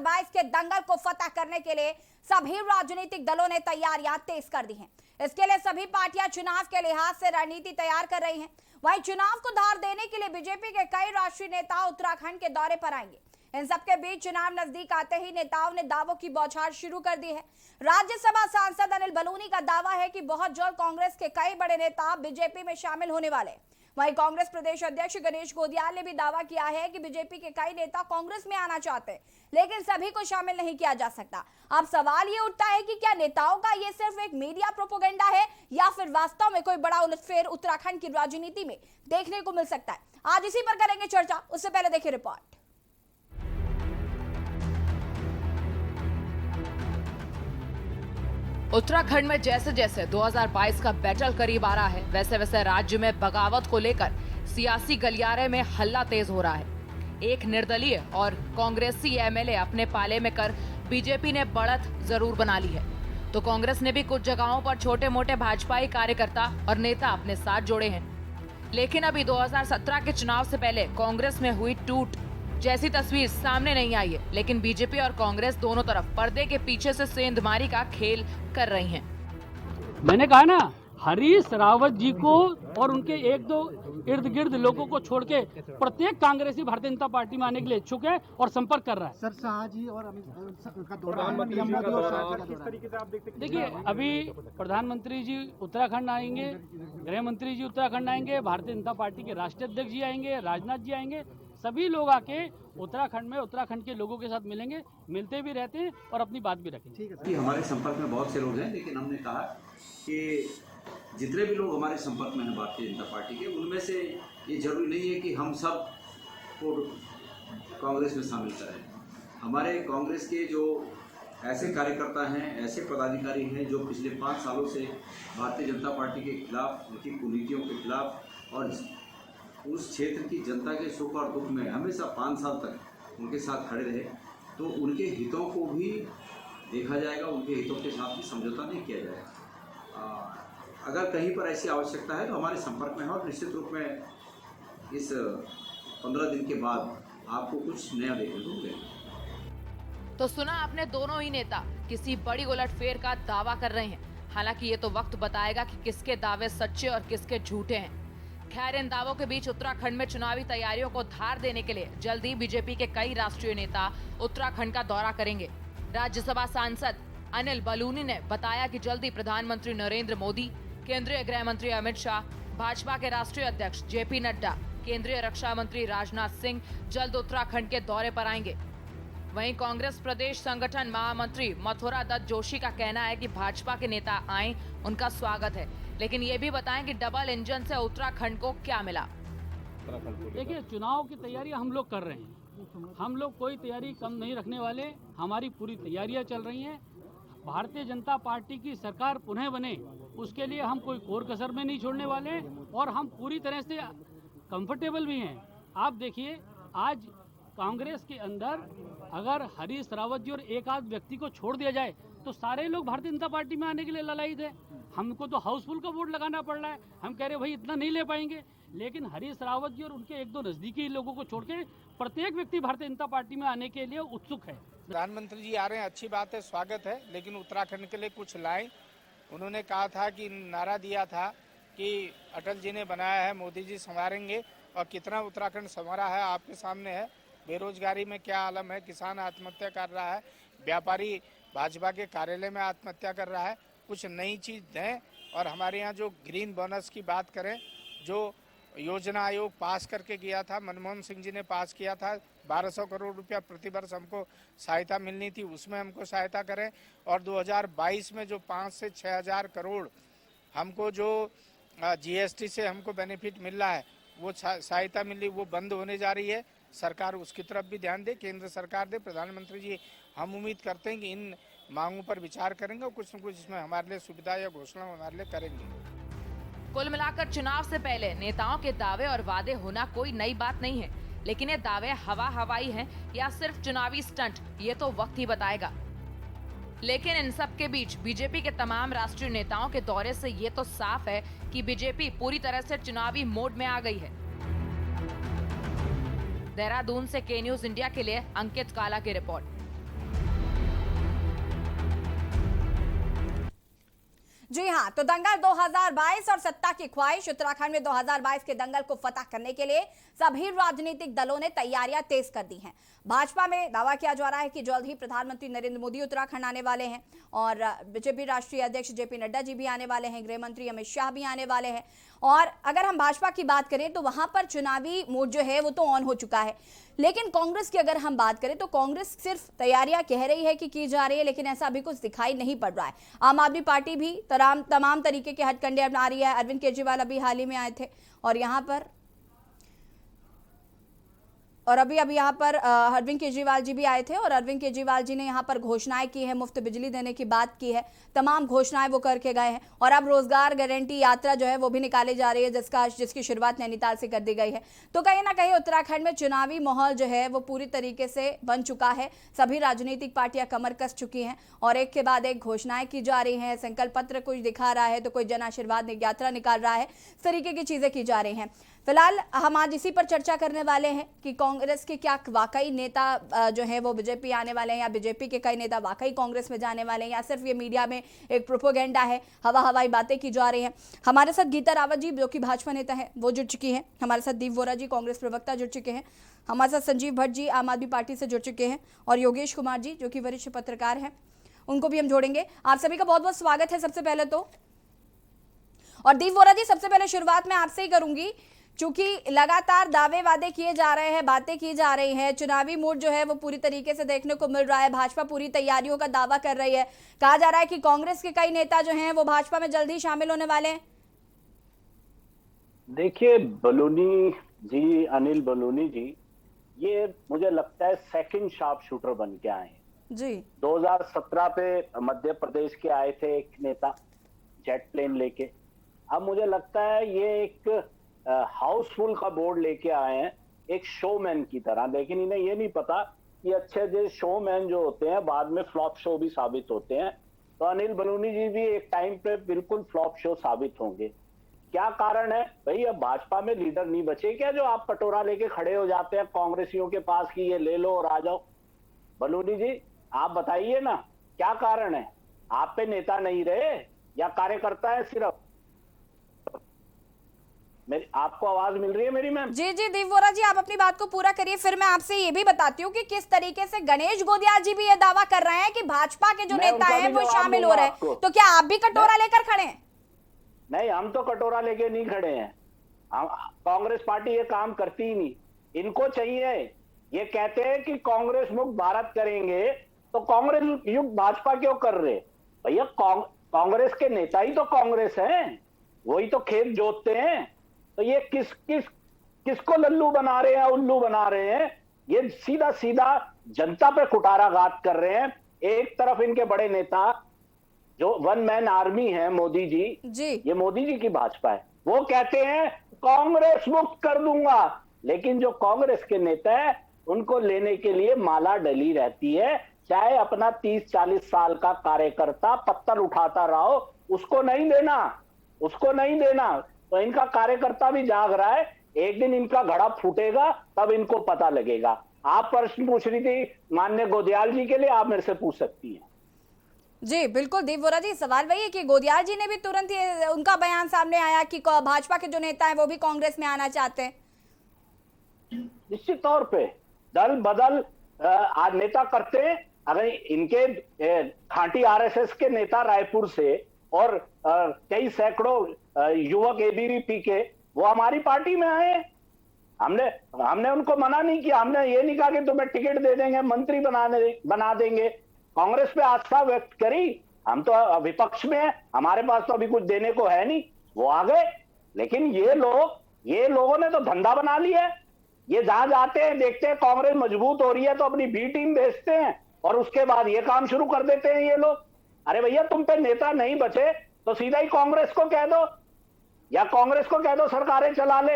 2022 के दंगल को फतह करने के लिए सभी राजनीतिक दलों ने तैयारियां तेज कर दी हैं। इसके लिए सभी पार्टियां चुनाव के लिहाज से रणनीति तैयार कर रही हैं। वहीं चुनाव को धार देने के लिए बीजेपी के कई राष्ट्रीय नेता उत्तराखंड के दौरे पर आएंगे। इन सबके बीच चुनाव नजदीक आते ही नेताओं ने दावों की बौछार शुरू कर दी है। राज्यसभा सांसद अनिल बलूनी का दावा है कि बहुत जल्द कांग्रेस के कई बड़े नेता बीजेपी में शामिल होने वाले। वहीं कांग्रेस प्रदेश अध्यक्ष गणेश गोदियाल ने भी दावा किया है कि बीजेपी के कई नेता कांग्रेस में आना चाहते हैं, लेकिन सभी को शामिल नहीं किया जा सकता। अब सवाल ये उठता है कि क्या नेताओं का ये सिर्फ एक मीडिया प्रोपेगेंडा है या फिर वास्तव में कोई बड़ा उलटफेर उत्तराखंड की राजनीति में देखने को मिल सकता है। आज इसी पर करेंगे चर्चा। उससे पहले देखिए रिपोर्ट। उत्तराखंड में जैसे जैसे 2022 का बैटल करीब आ रहा है, वैसे वैसे राज्य में बगावत को लेकर सियासी गलियारे में हल्ला तेज हो रहा है। एक निर्दलीय और कांग्रेसी एमएलए अपने पाले में कर बीजेपी ने बढ़त जरूर बना ली है, तो कांग्रेस ने भी कुछ जगहों पर छोटे मोटे भाजपाई कार्यकर्ता और नेता अपने साथ जोड़े हैं। लेकिन अभी 2017 के चुनाव से पहले कांग्रेस में हुई टूट जैसी तस्वीर सामने नहीं आई है, लेकिन बीजेपी और कांग्रेस दोनों तरफ पर्दे के पीछे से सेंधमारी का खेल कर रही हैं। मैंने कहा ना, हरीश रावत जी को और उनके एक दो इर्द गिर्द लोगों को छोड़ के प्रत्येक कांग्रेसी भारतीय जनता पार्टी में आने के लिए इच्छुक है और संपर्क कर रहा है। सर, शाह जी और अमित का दौरा, किस तरीके से आप देखते हैं? देखिए, अभी प्रधानमंत्री जी उत्तराखंड आएंगे, गृह मंत्री जी उत्तराखंड आएंगे, भारतीय जनता पार्टी के राष्ट्रीय अध्यक्ष जी आएंगे, राजनाथ जी आएंगे। सभी लोग आके उत्तराखंड में उत्तराखंड के लोगों के साथ मिलेंगे, मिलते भी रहते हैं और अपनी बात भी रखेंगे। ठीक है कि हमारे संपर्क में बहुत से लोग हैं, लेकिन हमने कहा कि जितने भी लोग हमारे संपर्क में हैं भारतीय जनता पार्टी के, उनमें से ये जरूरी नहीं है कि हम सब को कांग्रेस में शामिल करें। हमारे कांग्रेस के जो ऐसे कार्यकर्ता हैं, ऐसे पदाधिकारी हैं जो पिछले 5 सालों से भारतीय जनता पार्टी के खिलाफ, उनकी कुनीतियों के खिलाफ और उस क्षेत्र की जनता के सुख और दुख में हमेशा 5 साल तक उनके साथ खड़े रहे, तो उनके हितों को भी देखा जाएगा, उनके हितों के साथ भी समझौता नहीं किया जाएगा। अगर कहीं पर ऐसी आवश्यकता है तो हमारे संपर्क में है और निश्चित रूप में इस 15 दिन के बाद आपको कुछ नया देखने को मिलेगा। तो सुना आपने, दोनों ही नेता किसी बड़ी उलटफेर का दावा कर रहे हैं। हालांकि ये तो वक्त बताएगा कि किसके दावे सच्चे और किसके झूठे हैं। खैर, इन दावों के बीच उत्तराखंड में चुनावी तैयारियों को धार देने के लिए जल्द ही बीजेपी के कई राष्ट्रीय नेता उत्तराखंड का दौरा करेंगे। राज्यसभा सांसद अनिल बलूनी ने बताया कि जल्द ही प्रधानमंत्री नरेंद्र मोदी, केंद्रीय गृह मंत्री अमित शाह, भाजपा के राष्ट्रीय अध्यक्ष जेपी नड्डा, केंद्रीय रक्षा मंत्री राजनाथ सिंह जल्द उत्तराखंड के दौरे पर आएंगे। वहीं कांग्रेस प्रदेश संगठन महामंत्री मथुरा दत्त जोशी का कहना है कि भाजपा के नेता आए, उनका स्वागत है, लेकिन ये भी बताएं कि डबल इंजन से उत्तराखंड को क्या मिला। देखिए, चुनाव की तैयारी हम लोग कर रहे हैं। हम लोग कोई तैयारी कम नहीं रखने वाले। हमारी पूरी तैयारियां चल रही हैं। भारतीय जनता पार्टी की सरकार पुनः बने, उसके लिए हम कोई कोर कसर में नहीं छोड़ने वाले और हम पूरी तरह से कंफर्टेबल भी हैं। आप देखिए, आज कांग्रेस के अंदर अगर हरीश रावत जी और एक आध व्यक्ति को छोड़ दिया जाए तो सारे लोग भारतीय जनता पार्टी में आने के लिए ललायित है। हमको तो हाउसफुल का वोट लगाना पड़ रहा है। हम कह रहे भाई इतना नहीं ले पाएंगे, लेकिन हरीश रावत जी और उनके एक दो नजदीकी लोगों को छोड़ के प्रत्येक व्यक्ति भारतीय जनता पार्टी में आने के लिए उत्सुक है। प्रधानमंत्री जी आ रहे हैं, अच्छी बात है, स्वागत है, लेकिन उत्तराखंड के लिए कुछ लाएं। उन्होंने कहा था कि नारा दिया था कि अटल जी ने बनाया है, मोदी जी संवारेंगे, और कितना उत्तराखंड संवारा है आपके सामने है। बेरोजगारी में क्या आलम है, किसान आत्महत्या कर रहा है, व्यापारी भाजपा के कार्यालय में आत्महत्या कर रहा है। कुछ नई चीज दें। और हमारे यहाँ जो ग्रीन बोनस की बात करें, जो योजना आयोग पास करके गया था, मनमोहन सिंह जी ने पास किया था, 1200 करोड़ रुपया प्रतिवर्ष हमको सहायता मिलनी थी, उसमें हमको सहायता करें। और 2022 में जो 5 से 6 हज़ार करोड़ हमको जो जीएसटी से हमको बेनिफिट मिल रहा है, वो सहायता मिली, वो बंद होने जा रही है। सरकार उसकी तरफ भी ध्यान दे, केंद्र सरकार दे। प्रधानमंत्री जी, हम उम्मीद करते हैं कि इन मांगों पर विचार करेंगे और कुछ न कुछ इसमें हमारे लिए सुविधा या घोषणा हमारे लिए करेंगे। कुल मिलाकर चुनाव से पहले नेताओं के दावे और वादे होना कोई नई बात नहीं है, लेकिन ये दावे हवाई हैं या सिर्फ चुनावी स्टंट, ये तो वक्त ही बताएगा। लेकिन इन सब के बीच बीजेपी के तमाम राष्ट्रीय नेताओं के दौरे से ये तो साफ है कि बीजेपी पूरी तरह से चुनावी मोड में आ गई है। देहरादून से के न्यूज इंडिया के लिए अंकित काला की रिपोर्ट। जी हाँ, तो दंगल 2022 और सत्ता की ख्वाहिश। उत्तराखंड में 2022 के दंगल को फतह करने के लिए सभी राजनीतिक दलों ने तैयारियां तेज कर दी हैं। भाजपा में दावा किया जा रहा है कि जल्द ही प्रधानमंत्री नरेंद्र मोदी उत्तराखंड आने वाले हैं और बीजेपी राष्ट्रीय अध्यक्ष जेपी नड्डा जी भी आने वाले हैं, गृह मंत्री अमित शाह भी आने वाले हैं। और अगर हम भाजपा की बात करें तो वहां पर चुनावी मूड जो है वो तो ऑन हो चुका है, लेकिन कांग्रेस की अगर हम बात करें तो कांग्रेस सिर्फ तैयारियां कह रही है कि की जा रही है, लेकिन ऐसा अभी कुछ दिखाई नहीं पड़ रहा है। आम आदमी पार्टी भी तमाम तरीके के हथकंडे अपना रही है। अरविंद केजरीवाल अभी हाल ही में आए थे और यहाँ पर अभी यहाँ पर अरविंद केजरीवाल जी भी आए थे और अरविंद केजरीवाल जी ने यहाँ पर घोषणाएं की है, मुफ्त बिजली देने की बात की है, तमाम घोषणाएं वो करके गए हैं। और अब रोजगार गारंटी यात्रा जो है वो भी निकाली जा रही है, जिसकी शुरुआत नैनीताल से कर दी गई है। तो कहीं ना कहीं उत्तराखंड में चुनावी माहौल जो है वो पूरी तरीके से बन चुका है। सभी राजनीतिक पार्टियां कमर कस चुकी हैं और एक के बाद एक घोषणाएं की जा रही हैं। संकल्प पत्र कुछ दिखा रहा है तो कोई जन आशीर्वाद यात्रा निकाल रहा है, इस तरीके की चीजें की जा रही हैं। फिलहाल हम आज इसी पर चर्चा करने वाले हैं कि कांग्रेस के क्या वाकई नेता जो है वो बीजेपी आने वाले हैं या बीजेपी के कई नेता वाकई कांग्रेस में जाने वाले हैं या सिर्फ ये मीडिया में एक प्रोपोगेंडा है, हवाई बातें की जा रही हैं। हमारे साथ गीता रावत जी जो कि भाजपा नेता है वो जुड़ चुकी हैं, हमारे साथ दीप वोरा जी कांग्रेस प्रवक्ता जुड़ चुके हैं, हमारे साथ संजीव भट्ट जी आम आदमी पार्टी से जुड़ चुके हैं और योगेश कुमार जी जो कि वरिष्ठ पत्रकार हैं, उनको भी हम जोड़ेंगे। आप सभी का बहुत बहुत स्वागत है सबसे पहले तो। और दीप वोरा जी, सबसे पहले शुरुआत मैं आपसे ही करूंगी, चूंकि लगातार दावे वादे किए जा रहे हैं, बातें की जा रही हैं, चुनावी मूड जो है वो पूरी तरीके से देखने को मिल रहा है। भाजपा पूरी तैयारियों का दावा कर रही है, कहा जा रहा है कि कांग्रेस के कई नेता जो हैं वो भाजपा में जल्द ही शामिल होने वाले हैं। देखिए बलूनी जी, अनिल बलूनी जी, ये मुझे लगता है सेकंड शार्प शूटर बन के आए हैं जी। 2017 पे मध्य प्रदेश के आए थे एक नेता जेट प्लेन लेके। अब मुझे लगता है ये एक हाउसफुल का बोर्ड लेके आए हैं एक शोमैन की तरह, लेकिन इन्हें ये नहीं पता कि अच्छे जो शोमैन जो होते हैं बाद में फ्लॉप शो भी साबित होते हैं। तो अनिल बलूनी जी भी एक टाइम पे बिल्कुल फ्लॉप शो साबित होंगे। क्या कारण है भाई? अब भाजपा में लीडर नहीं बचे क्या जो आप कटोरा लेके खड़े हो जाते हैं कांग्रेसियों के पास कि ये ले लो और आ जाओ? बलूनी जी आप बताइए ना, क्या कारण है? आप पे नेता नहीं रहे या कार्यकर्ता है सिर्फ? मेरी आपको आवाज मिल रही है मेरी मैम? जी जी दीप वोरा जी, आप अपनी बात को पूरा करिए, फिर मैं आपसे ये भी बताती हूँ कि किस तरीके से गणेश गोदियाल जी भी ये दावा कर रहे हैं कि भाजपा के जो नेता हैं वो शामिल हो रहे हैं। तो क्या आप भी कटोरा लेकर खड़े हैं? नहीं, हम तो कटोरा लेके नहीं खड़े हैं। कांग्रेस पार्टी ये काम करती ही नहीं। इनको चाहिए, ये कहते हैं कि कांग्रेस मुक्त भारत करेंगे, तो कांग्रेस युक्त भाजपा क्यों कर रहे? भैया कांग्रेस के नेता ही तो कांग्रेस हैं, वही तो खेत जोतते हैं। तो ये किसको लल्लू बना रहे हैं, उल्लू बना रहे हैं? ये सीधा सीधा जनता पे कुठाराघात कर रहे हैं। एक तरफ इनके बड़े नेता जो वन मैन आर्मी है मोदी जी, ये मोदी जी की भाजपा है, वो कहते हैं कांग्रेस मुक्त कर दूंगा, लेकिन जो कांग्रेस के नेता है उनको लेने के लिए माला डली रहती है। चाहे अपना 30-40 साल का कार्यकर्ता पत्थर उठाता रहो, उसको नहीं देना, उसको नहीं देना। तो इनका कार्यकर्ता भी जाग रहा है, एक दिन इनका घड़ा फूटेगा तब इनको पता लगेगा। आप प्रश्न पूछ रही थी माननीय गोदियाल जी के लिए, आप मेरे से पूछ सकती हैं। जी बिल्कुल दीप वोरा जी, सवाल वही है कि गोदियाल जी ने भी तुरंत उनका बयान सामने आया कि भाजपा के जो नेता हैं वो भी कांग्रेस में आना चाहते हैं। निश्चित तौर पे दल बदल आज नेता करते हैं। अगर इनके खांटी आरएसएस के नेता रायपुर से और कई सैकड़ों युवक एबीवीपी के वो हमारी पार्टी में आए, हमने उनको मना नहीं किया। हमने ये नहीं कहा कि तुम्हें टिकट दे देंगे, मंत्री बना देंगे। कांग्रेस पे आस्था व्यक्त करी, हम तो विपक्ष में हैं, हमारे पास तो अभी कुछ देने को है नहीं, वो आ गए। लेकिन ये लोगों ने तो धंधा बना लिया है। ये जहां जाते हैं देखते हैं कांग्रेस मजबूत हो रही है तो अपनी बी टीम भेजते हैं और उसके बाद ये काम शुरू कर देते हैं ये लोग। अरे भैया, तुम पे नेता नहीं बचे तो सीधा ही कांग्रेस को कह दो, या कांग्रेस को कह दो सरकारें चला ले।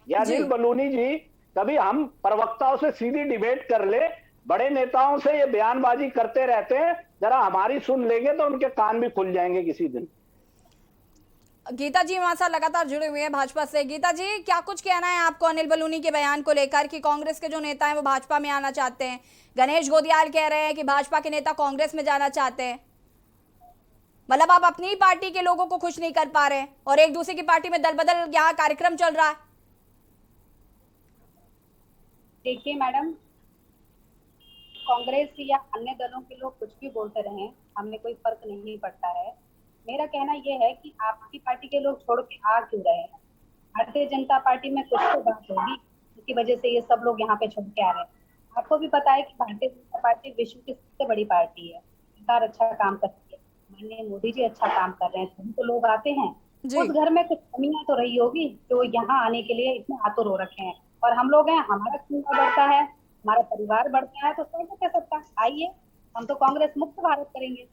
या अनिल बलूनी जी, कभी हम प्रवक्ताओं से सीधी डिबेट कर ले, बड़े नेताओं से ये बयानबाजी करते रहते हैं, जरा हमारी सुन लेंगे तो उनके कान भी खुल जाएंगे किसी दिन। गीता जी हमारे साथ लगातार जुड़े हुए हैं भाजपा से। गीता जी, क्या कुछ कहना है आपको अनिल बलूनी के बयान को लेकर कि कांग्रेस के जो नेता हैं वो भाजपा में आना चाहते हैं? गणेश गोदियाल कह रहे हैं कि भाजपा के नेता कांग्रेस में जाना चाहते हैं। मतलब आप अपनी ही पार्टी के लोगों को खुश नहीं कर पा रहे हैं और एक दूसरे की पार्टी में दल बदल यहाँ कार्यक्रम चल रहा है। देखिए मैडम, कांग्रेस या अन्य दलों के लोग कुछ भी बोलते रहें, हमें कोई फर्क नहीं पड़ता है। मेरा कहना यह है कि आपकी पार्टी के लोग छोड़ के आ क्यों रहे हैं? भारतीय जनता पार्टी में कुछ तो बात होगी जिसकी वजह से ये सब लोग यहाँ पे छोड़ के आ रहे हैं। आपको भी पता है कि भारतीय जनता पार्टी विश्व की सबसे बड़ी पार्टी है, सरकार अच्छा काम करती है, माननीय मोदी जी अच्छा काम कर रहे हैं, तभी तो लोग आते हैं। उस घर में कुछ कमियां तो रही होगी जो यहाँ आने के लिए इतने आतुर हो रखे हैं। और हम लोग हैं, हमारा खुदा बढ़ता है, हमारा परिवार बढ़ता है, तो स्वागत है सबका। आइए, हम तो कांग्रेस मुक्त भारत करेंगे,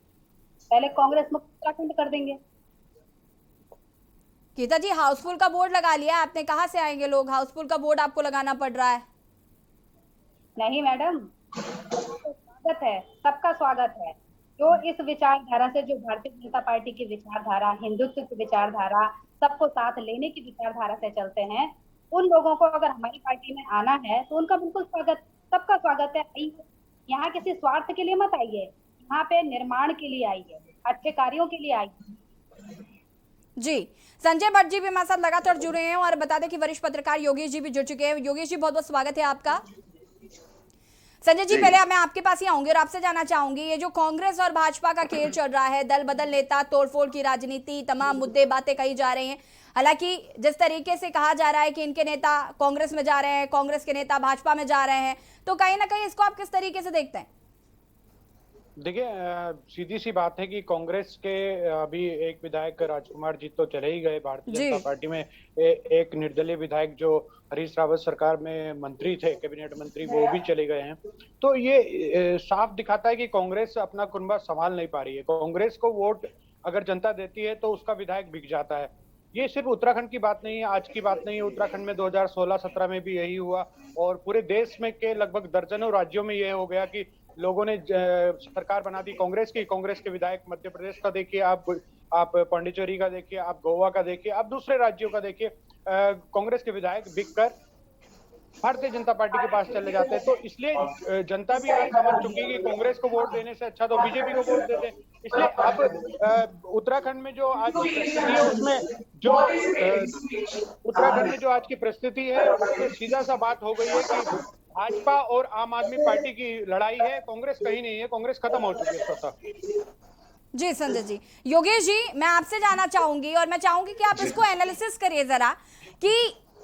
पहले कांग्रेस मुक्त उत्तराखंड कर देंगे। गीता जी, हाउसफुल का बोर्ड लगा लिया आपने, कहाँ से आएंगे लोग? हाउसफुल का बोर्ड आपको लगाना पड़ रहा है। नहीं मैडम, स्वागत है, सबका स्वागत है। जो इस विचारधारा से, जो भारतीय जनता पार्टी की विचारधारा, हिंदुत्व की विचारधारा, सबको साथ लेने की विचारधारा से चलते हैं, उन लोगों को अगर हमारी पार्टी में आना है तो उनका बिल्कुल स्वागत, सबका स्वागत है। यहाँ किसी स्वार्थ के लिए मत आइए, यहाँ पे निर्माण के लिए आइए, अच्छे कार्यों के लिए आइए। जी, संजय भट्ट जी भी हमारे साथ लगातार जुड़े हैं और बता दें कि वरिष्ठ पत्रकार योगेश जी भी जुड़ चुके हैं। योगेश जी, बहुत बहुत स्वागत है आपका। संजय जी, पहले मैं आपके पास ही आऊंगी और आपसे जानना चाहूंगी, ये जो कांग्रेस और भाजपा का खेल चल रहा है, दल बदल नेता, तोड़फोड़ की राजनीति, तमाम मुद्दे बातें कही जा रही हैं। हालांकि जिस तरीके से कहा जा रहा है कि इनके नेता कांग्रेस में जा रहे हैं, कांग्रेस के नेता भाजपा में जा रहे हैं, तो कहीं ना कहीं इसको आप किस तरीके से देखते हैं? देखिए, सीधी सी बात है कि कांग्रेस के अभी एक विधायक राजकुमार जी तो चले ही गए भारतीय जनता पार्टी में। एक निर्दलीय विधायक जो हरीश रावत सरकार में मंत्री थे, कैबिनेट मंत्री, वो भी चले गए हैं। तो ये साफ दिखाता है कि कांग्रेस अपना कुनबा संभाल नहीं पा रही है। कांग्रेस को वोट अगर जनता देती है तो उसका विधायक बिक जाता है। ये सिर्फ उत्तराखंड की बात नहीं है, आज की बात नहीं है। उत्तराखंड में 2016-17 में भी यही हुआ और पूरे देश में के लगभग दर्जनों राज्यों में यह हो गया कि लोगों ने सरकार बना दी कांग्रेस की। कांग्रेस के विधायक मध्य प्रदेश का देखिए, आप पांडिचेरी का देखिए, आप गोवा का देखिए, आप दूसरे राज्यों का देखिए, कांग्रेस के विधायक बिककर भारतीय जनता पार्टी के पास चले जाते हैं। तो इसलिए जनता भी आज समझ चुकी है कि कांग्रेस को वोट देने से अच्छा तो बीजेपी को वोट देते हैं। इसलिए अब उत्तराखंड में जो आज की परिस्थिति है, उसमें जो उत्तराखंड में जो आज की परिस्थिति है, उसमें सीधा सा बात हो गई है कि भाजपा और आम आदमी पार्टी की लड़ाई है, कांग्रेस कहीं नहीं है, कांग्रेस खत्म हो चुकी है स्वतः। जी संजय जी। योगेश जी, मैं आपसे जानना चाहूंगी और मैं चाहूंगी कि आप इसको एनालिसिस करिए जरा, कि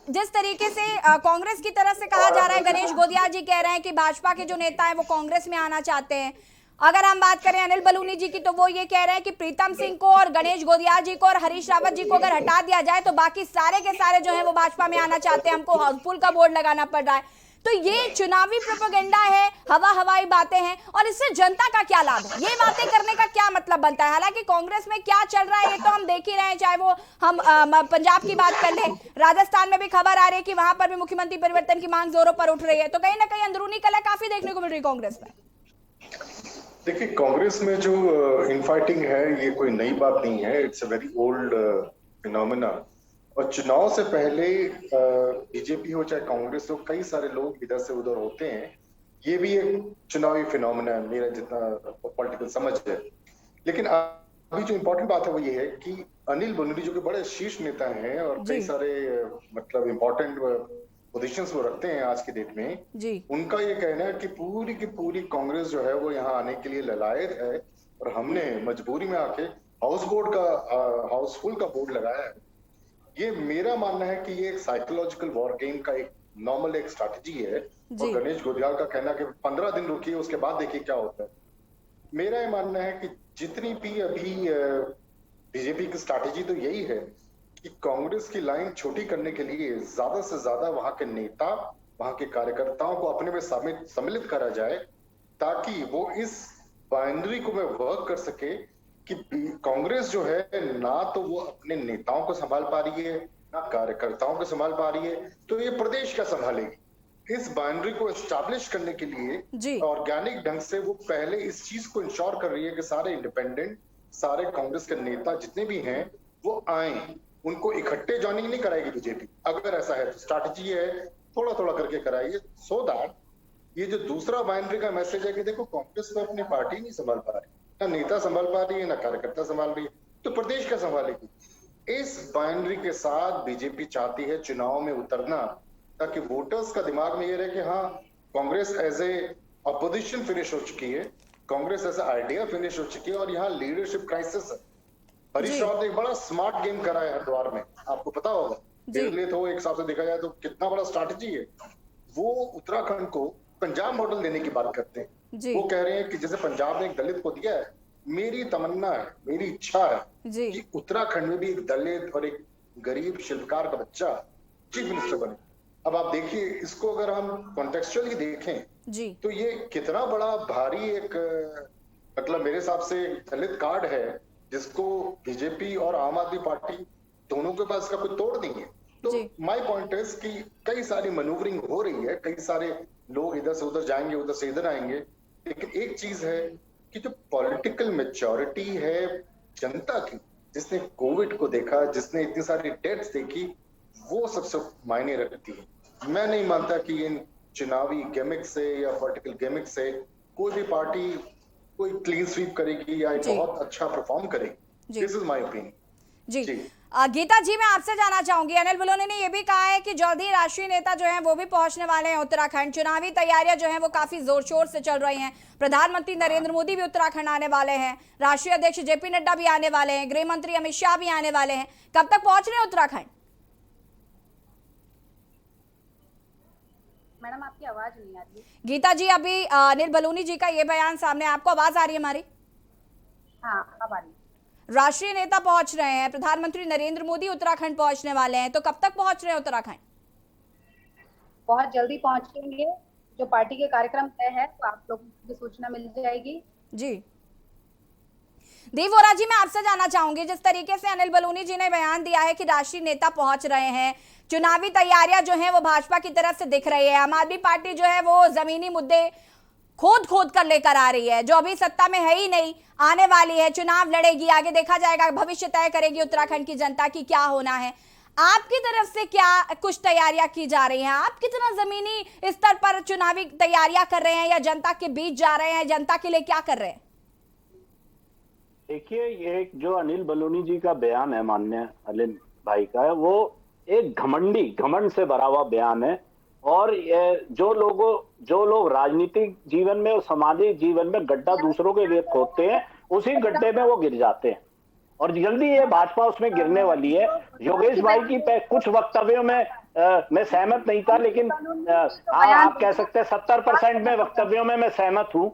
जिस तरीके से कांग्रेस की तरफ से कहा जा रहा है, गणेश गोदिया जी कह रहे हैं कि भाजपा के जो नेता है वो कांग्रेस में आना चाहते हैं। अगर हम बात करें अनिल बलूनी जी की, तो वो ये कह रहे हैं कि प्रीतम सिंह को और गणेश गोदिया जी को और हरीश रावत जी को अगर हटा दिया जाए तो बाकी सारे के सारे जो है वो भाजपा में आना चाहते हैं, हमको हाउसफुल का बोर्ड लगाना पड़ रहा है। तो ये चुनावी प्रोपेगेंडा है, हवाई बातें हैं, और इससे जनता का क्या लाभ है? ये बातें करने का क्या मतलब बनता है? हालांकि कांग्रेस में क्या चल रहा है ये तो हम देख ही रहे हैं, चाहे वो हम पंजाब की बात कर लें, राजस्थान में भी खबर आ रही है कि वहां पर भी मुख्यमंत्री परिवर्तन की मांग जोरों पर उठ रही है। तो कहीं ना कहीं अंदरूनी कलह काफी देखने को मिल रही है कांग्रेस में। देखिए, कांग्रेस में जो इनफाइटिंग है ये कोई नई बात नहीं है, it's a very old phenomena. और चुनाव से पहले बीजेपी हो चाहे कांग्रेस हो, कई सारे लोग इधर से उधर होते हैं। ये भी एक चुनावी फिनोमेना है, मेरा जितना पॉलिटिकल समझ है। लेकिन अभी जो इम्पोर्टेंट बात है वो ये है कि अनिल बलूनी जो कि बड़े शीर्ष नेता हैं और कई सारे मतलब इम्पोर्टेंट पोजीशंस वो रखते हैं आज की डेट में जी। उनका ये कहना है कि पूरी की पूरी कांग्रेस जो है वो यहाँ आने के लिए ललायत है और हमने मजबूरी में आके हाउसफुल का बोर्ड लगाया है। ये मेरा मानना है कि ये एक साइकोलॉजिकल वॉर गेम का एक नॉर्मल एक स्ट्रैटेजी है। और गणेश गोदियाल का कहना कि 15 दिन रुकिए, उसके बाद देखिए क्या होता है। मेरा ये मानना है कि जितनी भी अभी बीजेपी की स्ट्रैटेजी तो यही है कि कांग्रेस की लाइन छोटी करने के लिए ज्यादा से ज्यादा वहां के नेता, वहां के कार्यकर्ताओं को अपने में सम्मिलित करा जाए, ताकि वो इस बाउंड्री को में वर्क कर सके कि कांग्रेस जो है ना तो वो अपने नेताओं को संभाल पा रही है, ना कार्यकर्ताओं को संभाल पा रही है, तो ये प्रदेश क्या संभालेगी। इस बाउंड्री को एस्टैब्लिश करने के लिए ऑर्गेनिक ढंग से वो पहले इस चीज को इंश्योर कर रही है कि सारे इंडिपेंडेंट, सारे कांग्रेस के नेता जितने भी हैं वो आए, उनको इकट्ठे ज्वाइनिंग नहीं कराएगी बीजेपी। अगर ऐसा है तो स्ट्रैटेजी है थोड़ा थोड़ा करके कराइए, सो दैट ये जो दूसरा बाउंड्री का मैसेज है कि देखो कांग्रेस तो अपनी पार्टी नहीं संभाल पा रही, ना नेता संभाल पा रही है, ना कार्यकर्ता संभाल रही है, तो प्रदेश का संभालेगी। इस बाइनरी के साथ बीजेपी चाहती है चुनाव में उतरना, ताकि वोटर्स का दिमाग में ये रहे कि हाँ, Congress as a opposition finish हो चुकी है, Congress as a idea finish हो चुकी है, और यहाँ लीडरशिप क्राइसिस है। हरीश रावत ने एक बड़ा स्मार्ट गेम करा है हरिद्वार में, आपको पता होगा। तो एक हिसाब से देखा जाए तो कितना बड़ा स्ट्रैटेजी है। वो उत्तराखंड को पंजाब मॉडल देने की बात करते हैं। वो कह रहे हैं कि जैसे पंजाब ने एक दलित को दिया है, मेरी तमन्ना है, मेरी इच्छा है कि उत्तराखंड में भी एक दलित और एक गरीब शिल्पकार का बच्चा चीफ मिनिस्टर बने। अब आप देखिए, इसको अगर हम कॉन्टेक्चुअली देखें तो ये कितना बड़ा भारी एक मतलब मेरे हिसाब से दलित कार्ड है, जिसको बीजेपी और आम आदमी पार्टी दोनों के पास का कोई तोड़ नहीं है। तो माय पॉइंट इज कि कई सारी मैन्यूवरिंग हो रही है, कई सारे लोग इधर से उधर जाएंगे, उधर से इधर आएंगे, लेकिन एक चीज है कि जो पॉलिटिकल मैच्योरिटी है जनता की, जिसने कोविड को देखा, जिसने इतनी सारी डेथ्स देखी, वो सबसे मायने रखती है। मैं नहीं मानता कि इन चुनावी गेमिक से या पॉलिटिकल गेमिक से कोई भी पार्टी कोई क्लीन स्वीप करेगी या बहुत अच्छा परफॉर्म करेगी। This is my opinion. जी गीता जी, मैं आपसे जानना चाहूंगी, अनिल बलूनी ने यह भी कहा है कि जल्द ही राष्ट्रीय नेता जो हैं वो भी पहुंचने वाले हैं उत्तराखंड। चुनावी तैयारियां जो हैं वो काफी जोर शोर से चल रही हैं। प्रधानमंत्री नरेंद्र मोदी भी उत्तराखंड आने वाले हैं, राष्ट्रीय अध्यक्ष जेपी नड्डा भी आने वाले हैं, गृह मंत्री अमित शाह भी आने वाले हैं। कब तक पहुंच रहे हैं उत्तराखंड? मैडम, आपकी आवाज नहीं आ रही। गीता जी, अभी अनिल बलूनी जी का ये बयान सामने, आपको आवाज आ रही है हमारी? हाँ, अब आ रही। राष्ट्रीय नेता पहुंच रहे हैं, प्रधानमंत्री नरेंद्र मोदी उत्तराखंड पहुंचने वाले हैं, तो कब तक पहुंच रहे हैं उत्तराखंड? बहुत जल्दी पहुंचेंगे। जो पार्टी के कार्यक्रम तय है तो आप लोगों को भी सूचना मिल जाएगी। जी देव वोरा जी, मैं आपसे जानना चाहूंगी, जिस तरीके से अनिल बलूनी जी ने बयान दिया है कि राष्ट्रीय नेता पहुंच रहे हैं, चुनावी तैयारियां जो हैं वो भाजपा की तरफ से दिख रही है, आम आदमी पार्टी जो है वो जमीनी मुद्दे खोद कर लेकर आ रही है, जो अभी सत्ता में है ही नहीं, आने वाली है, चुनाव लड़ेगी, आगे देखा जाएगा, भविष्य तय करेगी उत्तराखंड की जनता की क्या होना है। आपकी तरफ से क्या कुछ तैयारियां की जा रही हैं? आप कितना जमीनी स्तर पर चुनावी तैयारियां कर रहे हैं या जनता के बीच जा रहे हैं, जनता के लिए क्या कर रहे हैं? देखिए, ये जो अनिल बलूनी जी का बयान है, माननीय अनिल भाई का, वो एक घमंड से भरा हुआ बयान है। और जो लोग राजनीतिक जीवन में और सामाजिक जीवन में गड्ढा दूसरों के लिए खोदते हैं, उसी गड्ढे में वो गिर जाते हैं, और जल्दी ये भाजपा उसमें गिरने वाली है। योगेश भाई की कुछ वक्तव्यों में मैं सहमत नहीं था, लेकिन आप कह सकते हैं 70% में वक्तव्यों में मैं सहमत हूँ।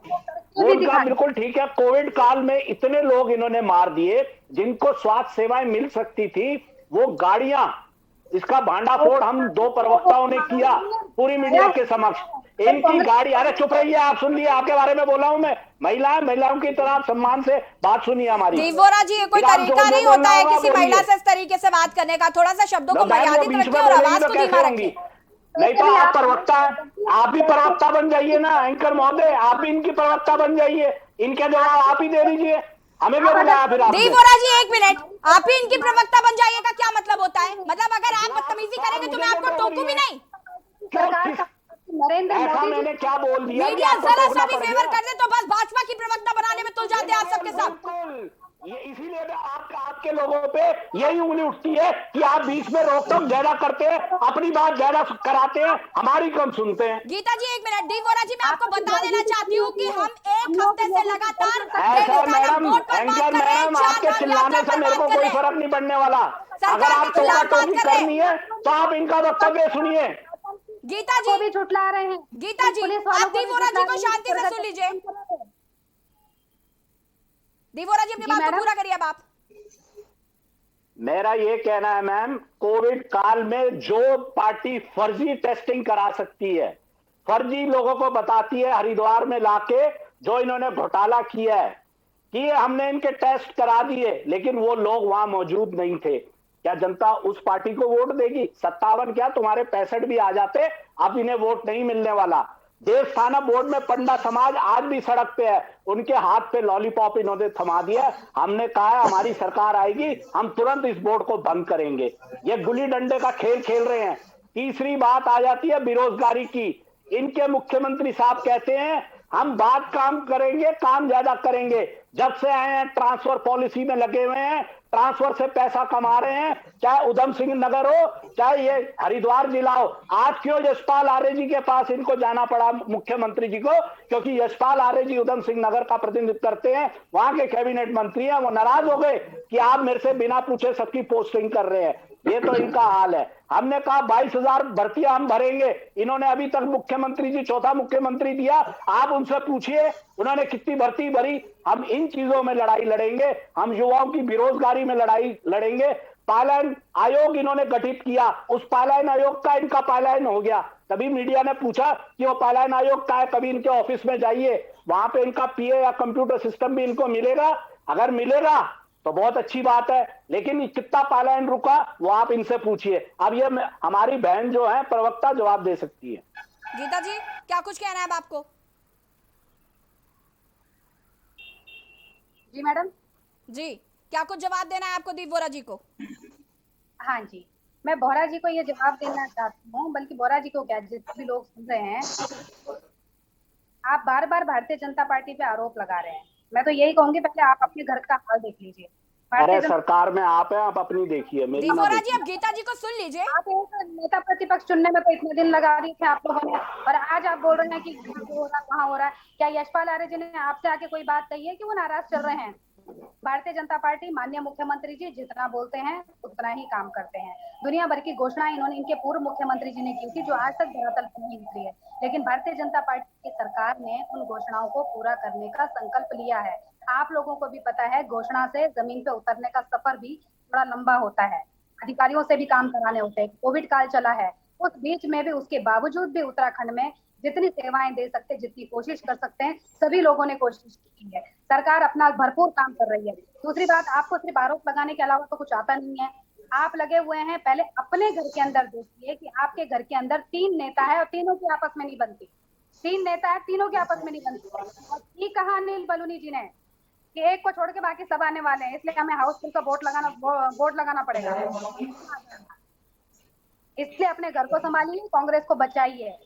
वो उनका बिल्कुल ठीक है। कोविड काल में इतने लोग इन्होंने मार दिए जिनको स्वास्थ्य सेवाएं मिल सकती थी, वो गाड़ियां, इसका भांडाफोड़ हम दो प्रवक्ताओं ने किया पूरी मीडिया के समक्ष। इनकी गाड़ी, अरे चुप रहिए, आप सुन लिए, आपके बारे में बोला हूं मैं। महिलाओं की तरह सम्मान से बात सुनिए हमारी। देवोरा जी, ये कोई तरीका नहीं होता है किसी महिला से इस तरीके से बात करने का। थोड़ा सा शब्दों को मर्यादित रखिए और आवाज को धीमा रखिए। नहीं तो आप प्रवक्ता हैं, आप भी प्रवक्ता बन जाइए ना, एंकर महोदय, आप भी इनकी प्रवक्ता बन जाइए, इनके जवाब आप ही दे दीजिए। हमें क्या बुलाया फिर आपने? देवोरा जी, एक मिनट, आप ही इनकी प्रवक्ता बन जाइए का क्या मतलब होता है? मतलब अगर आप बदतमीजी करेंगे तो मैं आपको टोकू भी नहीं। ऐसा मैंने क्या बोल दिया? मीडिया जरा सा भी फेवर कर दे तो बस भाजपा की प्रवक्ता बनाने में तुल जाते हैं आप सबके सब। ये इसीलिए आपके लोगों पे यही उंगली उठती है कि आप बीच में रोक-टोक ज्यादा करते हैं, अपनी बात ज्यादा कराते हैं, हमारी कम सुनते हैं। गीता जी, एक मिनट, देवोरा जी, मैं आपको बता देना चाहती हूँ कि हम एक हफ्ते से लगातार मैडम, एंकर मैडम, आपके चिल्लाने से मेरे को कोई फर्क नहीं पड़ने वाला। अगर आप टोका-टोकी करनी है तो आप इनका वक्तव्य सुनिए। गीता जी भी झुठला रहे हैं। गीता जी, आप देवोरा जी को शांति से सुन लीजिए। देवोरा जी, अपनी बात को पूरा करिए अब आप। मेरा ये कहना है मैम, कोविड काल में जो पार्टी फर्जी टेस्टिंग करा सकती है, फर्जी लोगों को बताती है, हरिद्वार में लाके जो इन्होंने घोटाला किया है कि हमने इनके टेस्ट करा दिए, लेकिन वो लोग वहां मौजूद नहीं थे, क्या जनता उस पार्टी को वोट देगी? 57 क्या, तुम्हारे 65 भी आ जाते, अब इन्हें वोट नहीं मिलने वाला। देवस्थानम बोर्ड में पंडा समाज आज भी सड़क पे है, उनके हाथ पे लॉलीपॉप इन्होंने थमा दिया। हमने कहा है हमारी सरकार आएगी, हम तुरंत इस बोर्ड को बंद करेंगे। ये गुल्ली डंडे का खेल खेल रहे हैं। तीसरी बात आ जाती है बेरोजगारी की। इनके मुख्यमंत्री साहब कहते हैं हम बात काम करेंगे, काम ज्यादा करेंगे। जब से आए हैं ट्रांसफर पॉलिसी में लगे हुए हैं, ट्रांसफर से पैसा कमा रहे हैं, चाहे उधम सिंह नगर हो, चाहे ये हरिद्वार जिला हो। आज क्यों यशपाल आर्य जी के पास इनको जाना पड़ा मुख्यमंत्री जी को? क्योंकि यशपाल आर्य जी उधम सिंह नगर का प्रतिनिधित्व करते हैं, वहां के कैबिनेट मंत्री हैं। वो नाराज हो गए कि आप मेरे से बिना पूछे सबकी पोस्टिंग कर रहे हैं। ये तो इनका हाल है। हमने कहा 22,000 भर्तियां हम भरेंगे। इन्होंने अभी तक मुख्यमंत्री जी चौथा मुख्यमंत्री दिया, आप उनसे पूछिए उन्होंने कितनी भर्ती भरी। हम इन चीजों में लड़ाई लड़ेंगे, हम युवाओं की बेरोजगारी में लड़ाई लड़ेंगे। पलायन आयोग इन्होंने गठित किया, उस पलायन आयोग का इनका पलायन हो गया। तभी मीडिया ने पूछा कि वो पलायन आयोग का है, कभी इनके ऑफिस में जाइए, वहां पे इनका पीए या कंप्यूटर सिस्टम भी इनको मिलेगा। अगर मिलेगा तो बहुत अच्छी बात है, लेकिन कितना पलायन रुका वो आप इनसे पूछिए। अब ये हमारी बहन जो है प्रवक्ता जवाब दे सकती है। गीता जी, क्या कुछ कहना है अब आपको? जी मैडम। जी, क्या कुछ जवाब देना है आपको दीप वोरा जी को? हाँ जी, मैं बोरा जी को ये जवाब देना चाहती हूँ, बल्कि बोरा जी को क्या, जितने भी लोग सुन रहे हैं, आप बार बार भारतीय जनता पार्टी पे आरोप लगा रहे हैं। मैं तो यही कहूंगी, पहले आप अपने घर का हाल देख लीजिए। अरे सरकार में आप हैं, आप अपनी देखिए, मेरी दीप ना वोरा जी, देखिए। अब गीता जी को सुन लीजिए। आप एक नेता प्रतिपक्ष चुनने में तो इतने दिन लगा दिए थे आप लोगों ने, और आज आप बोल रहे हैं कि यहाँ हो रहा वहाँ हो रहा है। क्या यशपाल आर्य जी ने आपसे आके कोई बात कही है कि वो नाराज चल रहे हैं? भारतीय जनता पार्टी, माननीय मुख्यमंत्री जी जितना बोलते हैं उतना ही काम करते हैं। दुनिया भर की घोषणाएं इन्होंने, इनके पूर्व मुख्यमंत्री जी ने की थी, जो आज तक धरातल पर नहीं उतरी है। लेकिन भारतीय जनता पार्टी की सरकार ने उन घोषणाओं को पूरा करने का संकल्प लिया है। आप लोगों को भी पता है, घोषणा से जमीन पे उतरने का सफर भी थोड़ा लंबा होता है, अधिकारियों से भी काम कराने होते हैं। कोविड काल चला है, उस बीच में भी, उसके बावजूद भी उत्तराखंड में जितनी सेवाएं दे सकते, जितनी कोशिश कर सकते हैं, सभी लोगों ने कोशिश की है। सरकार अपना भरपूर काम कर रही है। दूसरी बात, आपको सिर्फ आरोप लगाने के अलावा तो कुछ आता नहीं है। आप लगे हुए हैं, पहले अपने घर के अंदर देखिए कि आपके घर के अंदर 3 नेता है और तीनों की आपस में नहीं बनती। 3 नेता है, तीनों की आपस में नहीं बनती। और ये कहा अनिल बलूनी जी ने कि एक को छोड़ के बाकी सब आने वाले हैं, इसलिए हमें हाउसफुल का बोर्ड लगाना पड़ेगा। इसलिए अपने घर को संभालिए, कांग्रेस को बचाइए।